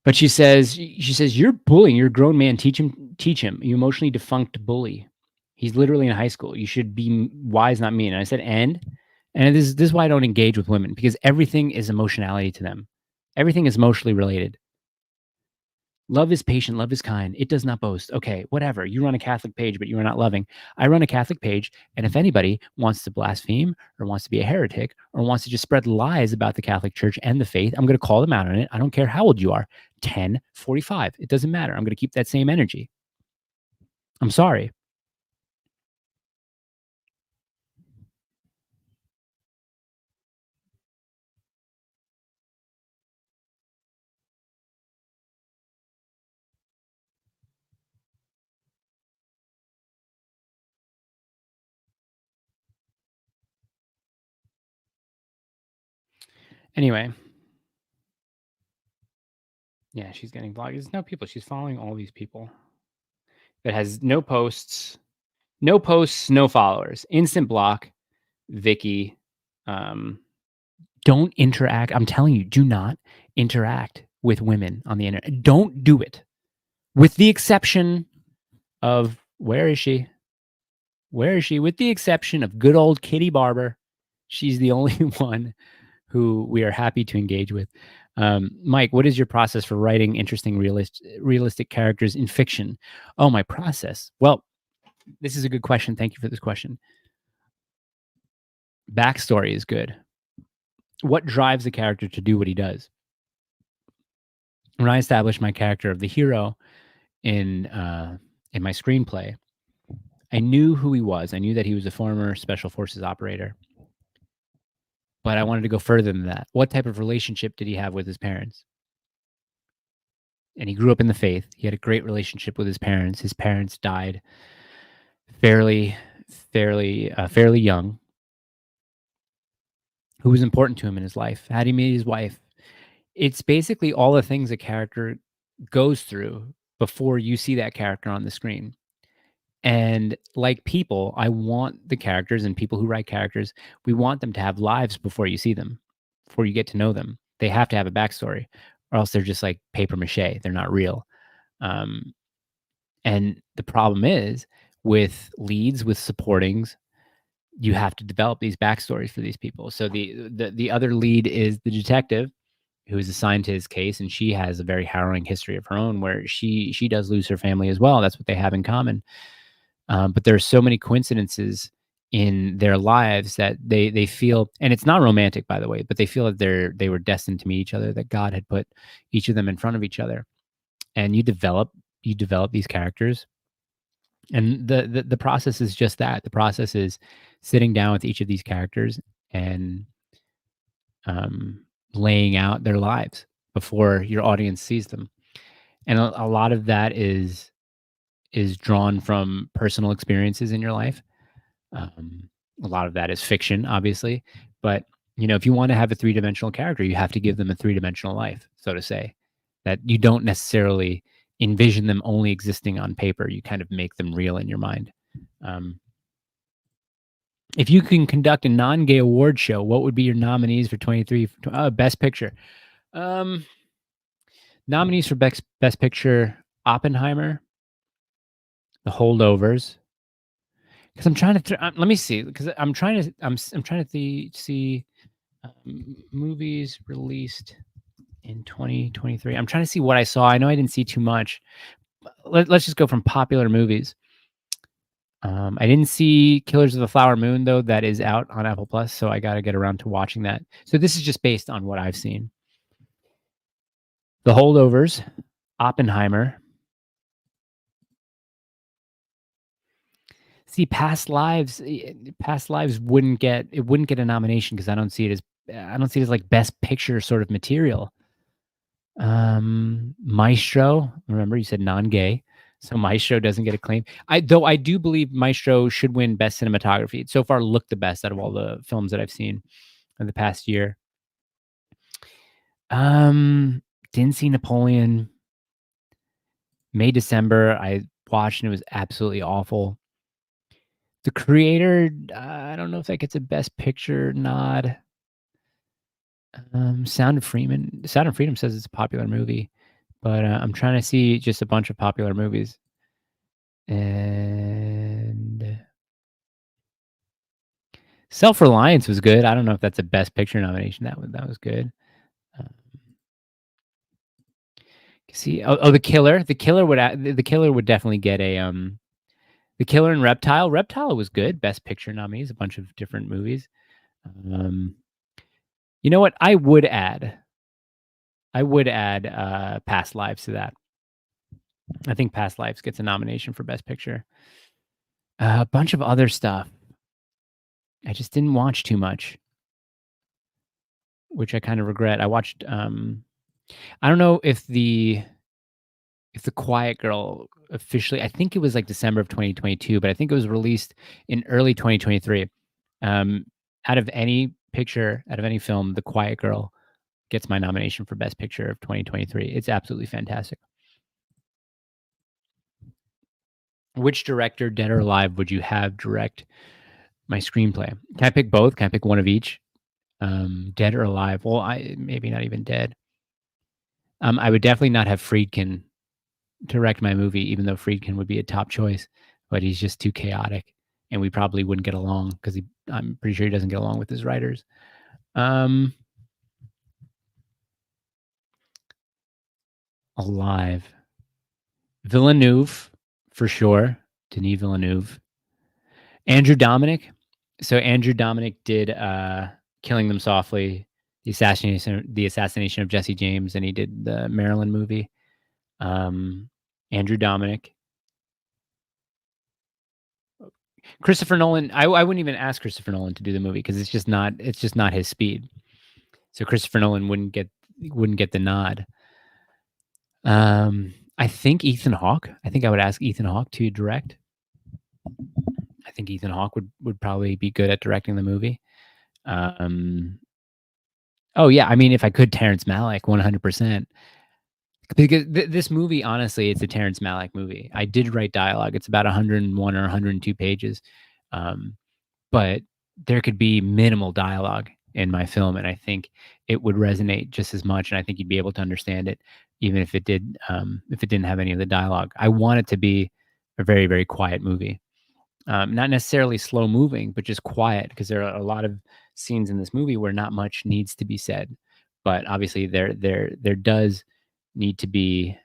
A: But she says, you're bullying. You're a grown man. Teach him. You emotionally defunct bully. He's literally in high school. You should be wise, not mean. And I said, and this is why I don't engage with women, because everything is emotionality to them. Everything is emotionally related. Love is patient. Love is kind. It does not boast. Okay, whatever. You run a Catholic page, but you are not loving. I run a Catholic page, and if anybody wants to blaspheme or wants to be a heretic or wants to just spread lies about the Catholic Church and the faith, I'm going to call them out on it. I don't care how old you are. 10, 45. It doesn't matter. I'm going to keep that same energy. I'm sorry. Anyway. Yeah, she's getting blocked. There's no people. She's following all these people. That has no posts, no followers. Instant block. Vicky. Don't interact. I'm telling you, do not interact with women on the internet. Don't do it. With the exception of, where is she? Where is she? With the exception of good old Kitty Barber. She's the only one who we are happy to engage with. Mike, what is your process for writing interesting, realistic characters in fiction? Oh, my process. Well, this is a good question. Thank you for this question. Backstory is good. What drives the character to do what he does? When I established my character of the hero in my screenplay, I knew who he was. I knew that he was a former Special Forces operator. But I wanted to go further than that. What type of relationship did he have with his parents? And he grew up in the faith. He had a great relationship with his parents. His parents died fairly young. Who was important to him in his life? How did he meet his wife? It's basically all the things a character goes through before you see that character on the screen. And like people, I want the characters, and people who write characters, we want them to have lives before you see them, before you get to know them. They have to have a backstory, or else they're just like paper mache. They're not real. And the problem is with leads, with supportings, you have to develop these backstories for these people. So the other lead is the detective who is assigned to his case, and she has a very harrowing history of her own where she does lose her family as well. That's what they have in common. But there are so many coincidences in their lives that they feel, and it's not romantic, by the way, but they feel that they were destined to meet each other, that God had put each of them in front of each other. And you develop these characters. And the process is just that. The process is sitting down with each of these characters and laying out their lives before your audience sees them. And a lot of that is drawn from personal experiences in your life. A lot of that is fiction, obviously. But, if you want to have a three-dimensional character, you have to give them a three-dimensional life, so to say, that you don't necessarily envision them only existing on paper. You kind of make them real in your mind. If you can conduct a non-gay award show, what would be your nominees for 23 Best Picture? Nominees for Best Picture: Oppenheimer, The Holdovers. Because I'm trying to let me see. Because I'm trying to see movies released in 2023. I'm trying to see what I saw. I know I didn't see too much. Let's just go from popular movies. I didn't see Killers of the Flower Moon, though. That is out on Apple Plus, so I got to get around to watching that. So this is just based on what I've seen. The Holdovers, Oppenheimer. See, Past Lives wouldn't get a nomination because I don't see it as like best picture sort of material. Maestro, remember you said non-gay, so Maestro doesn't get a claim. I do believe Maestro should win best cinematography. It so far looked the best out of all the films that I've seen in the past year. Didn't see Napoleon. May December I watched and it was absolutely awful. The Creator, I don't know if that gets a best picture nod. Sound of Freedom says it's a popular movie, but I'm trying to see just a bunch of popular movies. And Self-Reliance was good. I don't know if that's a best picture nomination. That was good. See, The Killer. The Killer would definitely get a The Killer and Reptile. Reptile was good. Best picture nominees, a bunch of different movies. You know what? I would add Past Lives to that. I think Past Lives gets a nomination for best picture. A bunch of other stuff. I just didn't watch too much, which I kind of regret. I watched I don't know if the Quiet Girl officially, I think it was like December of 2022, but I think it was released in early 2023. Out of any film, The Quiet Girl gets my nomination for best picture of 2023. It's absolutely fantastic. Which director, dead or alive, would you have direct my screenplay? Can I pick both? Can I pick one of each? Dead or alive? Well, maybe not even dead. I would definitely not have Friedkin direct my movie, even though Friedkin would be a top choice, but he's just too chaotic, and we probably wouldn't get along because I'm pretty sure he doesn't get along with his writers. Alive. Villeneuve, for sure. Denis Villeneuve. Andrew Dominik. So Andrew Dominik did Killing Them Softly, the assassination of Jesse James, and he did the Maryland movie. Andrew Dominik. Christopher Nolan. I wouldn't even ask Christopher Nolan to do the movie because it's just not his speed. So Christopher Nolan wouldn't get the nod. I think Ethan Hawke. I think I would ask Ethan Hawke to direct. I think Ethan Hawke would probably be good at directing the movie. Oh yeah, I mean, if I could, Terrence Malick, 100%. Because this movie, honestly, it's a Terrence Malick movie. I did write dialogue. It's about 101 or 102 pages, but there could be minimal dialogue in my film, and I think it would resonate just as much. And I think you'd be able to understand it, even if it didn't have any of the dialogue. I want it to be a very, very quiet movie. Not necessarily slow moving, but just quiet, because there are a lot of scenes in this movie where not much needs to be said, but obviously there does need to be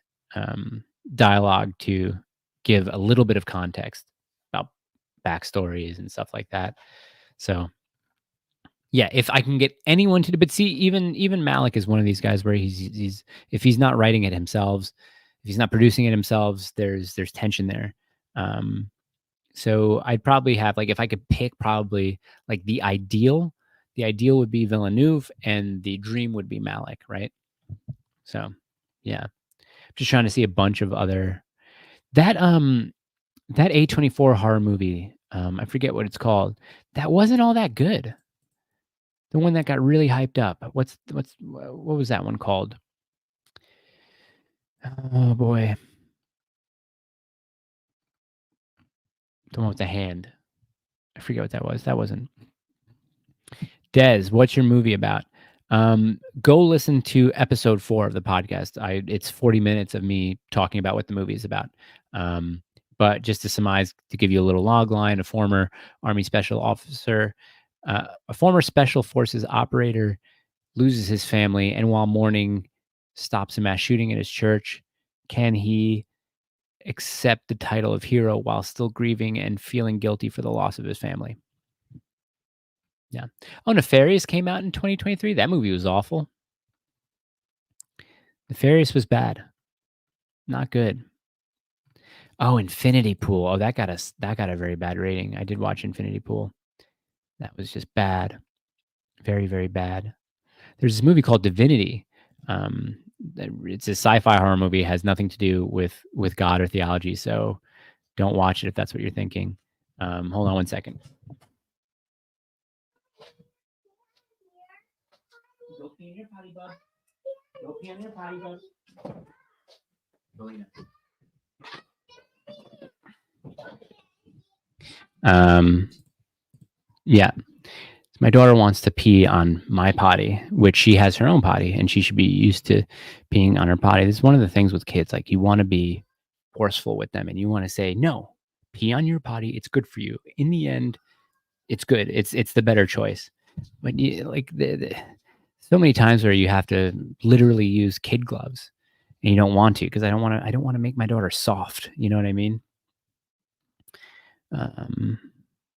A: dialogue to give a little bit of context about backstories and stuff like that. So yeah, if I can get anyone to do, but see, even Malick is one of these guys where he's if he's not writing it himself, if he's not producing it himself, there's tension there. So I'd probably have, like, if I could pick, probably like the ideal would be Villeneuve and the dream would be Malick, right? So yeah, just trying to see a bunch of other that A24 horror movie. I forget what it's called. That wasn't all that good. The one that got really hyped up. What was that one called? Oh boy, the one with the hand. I forget what that was. That wasn't. Des, what's your movie about? Go listen to episode 4 of the podcast. It's 40 minutes of me talking about what the movie is about. But just to surmise, to give you a little log line, a former Army special officer, a former special forces operator loses his family, and while mourning, stops a mass shooting at his church. Can he accept the title of hero while still grieving and feeling guilty for the loss of his family. Yeah. Oh, Nefarious came out in 2023. That movie was awful. Nefarious was bad. Not good. Oh, Infinity Pool. Oh, that got a very bad rating. I did watch Infinity Pool. That was just bad. Very, very bad. There's this movie called Divinity. It's a sci-fi horror movie. It has nothing to do with God or theology. So don't watch it if that's what you're thinking. Hold on one second. Go pee in your potty, bud. Go pee in your potty, bud. Yeah. My daughter wants to pee on my potty, which she has her own potty, and she should be used to peeing on her potty. This is one of the things with kids. Like, you want to be forceful with them, and you want to say, no, pee on your potty. It's good for you. In the end, it's good. It's the better choice. But so many times where you have to literally use kid gloves, and you don't want to, because I don't want to make my daughter soft. You know what I mean?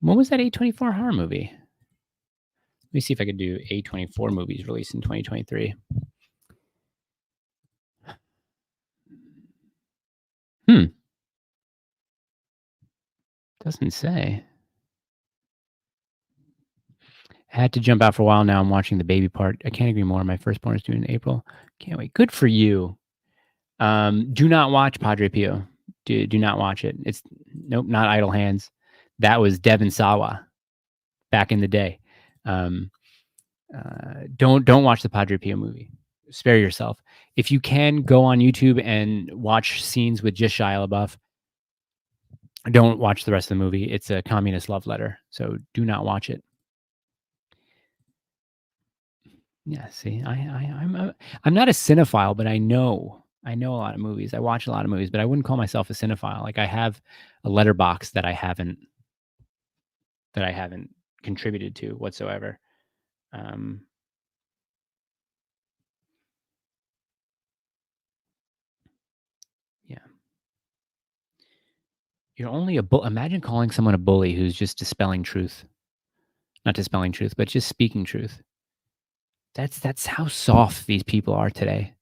A: What was that A24 horror movie? Let me see if I could do A24 movies released in 2023. Doesn't say. I had to jump out for a while. Now I'm watching the baby part. I can't agree more. My firstborn is due in April. Can't wait. Good for you. Do not watch Padre Pio. Do not watch it. It's nope, not Idle Hands. That was Devon Sawa back in the day. Don't watch the Padre Pio movie. Spare yourself. If you can, go on YouTube and watch scenes with just Shia LaBeouf. Don't watch the rest of the movie. It's a communist love letter, so do not watch it. Yeah, see, I'm not a cinephile, but I know a lot of movies. I watch a lot of movies, but I wouldn't call myself a cinephile. Like, I have a letterbox that I haven't contributed to whatsoever. Yeah. You're only imagine calling someone a bully who's just dispelling truth. Not dispelling truth, but just speaking truth. That's how soft these people are today.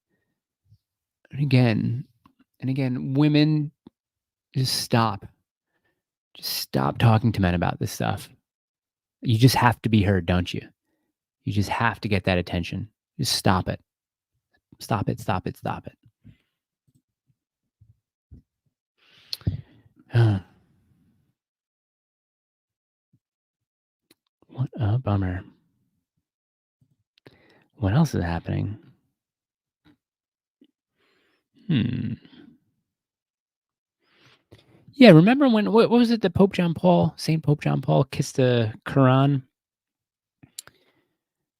A: And again, women, just stop. Just stop talking to men about this stuff. You just have to be heard, don't you? You just have to get that attention. Just stop it. Stop it, stop it, stop it. What a bummer. What else is happening? Yeah, remember when, what was it that St. Pope John Paul kissed the Quran?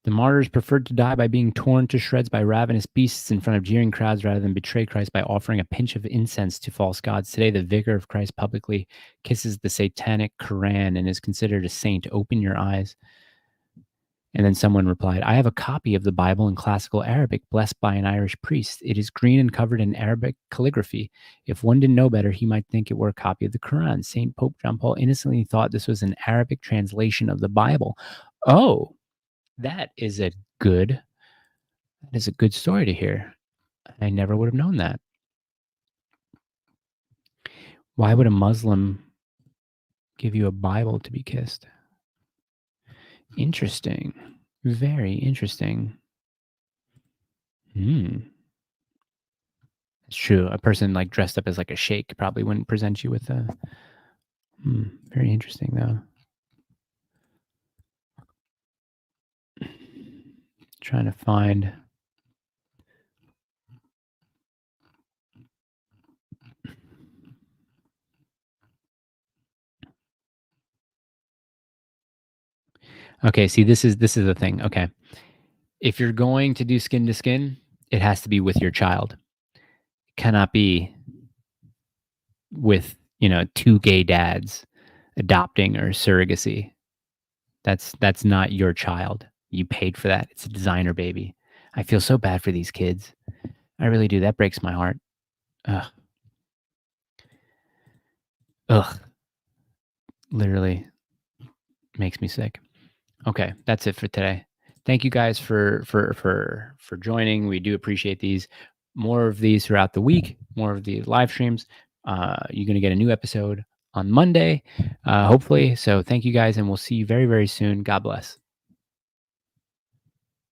A: The martyrs preferred to die by being torn to shreds by ravenous beasts in front of jeering crowds rather than betray Christ by offering a pinch of incense to false gods. Today, the vicar of Christ publicly kisses the satanic Quran and is considered a saint. Open your eyes. And then someone replied, I have a copy of the Bible in classical Arabic, blessed by an Irish priest. It is green and covered in Arabic calligraphy. If one didn't know better, he might think it were a copy of the Quran. St. Pope John Paul innocently thought this was an Arabic translation of the Bible. Oh, that is a good story to hear. I never would have known that. Why would a Muslim give you a Bible to be kissed? Interesting. Very interesting. It's true. A person like dressed up as like a sheikh probably wouldn't present you with a. Very interesting, though. Trying to find. Okay, see, this is the thing. Okay, if you're going to do skin to skin, it has to be with your child. It cannot be with two gay dads adopting or surrogacy. That's not your child. You paid for that. It's a designer baby. I feel so bad for these kids. I really do. That breaks my heart. Ugh. Ugh, literally makes me sick. Okay, that's it for today. Thank you guys for joining. We do appreciate these. More of these throughout the week. More of the live streams. You're gonna get a new episode on Monday, hopefully. So thank you guys, and we'll see you very, very soon. God bless.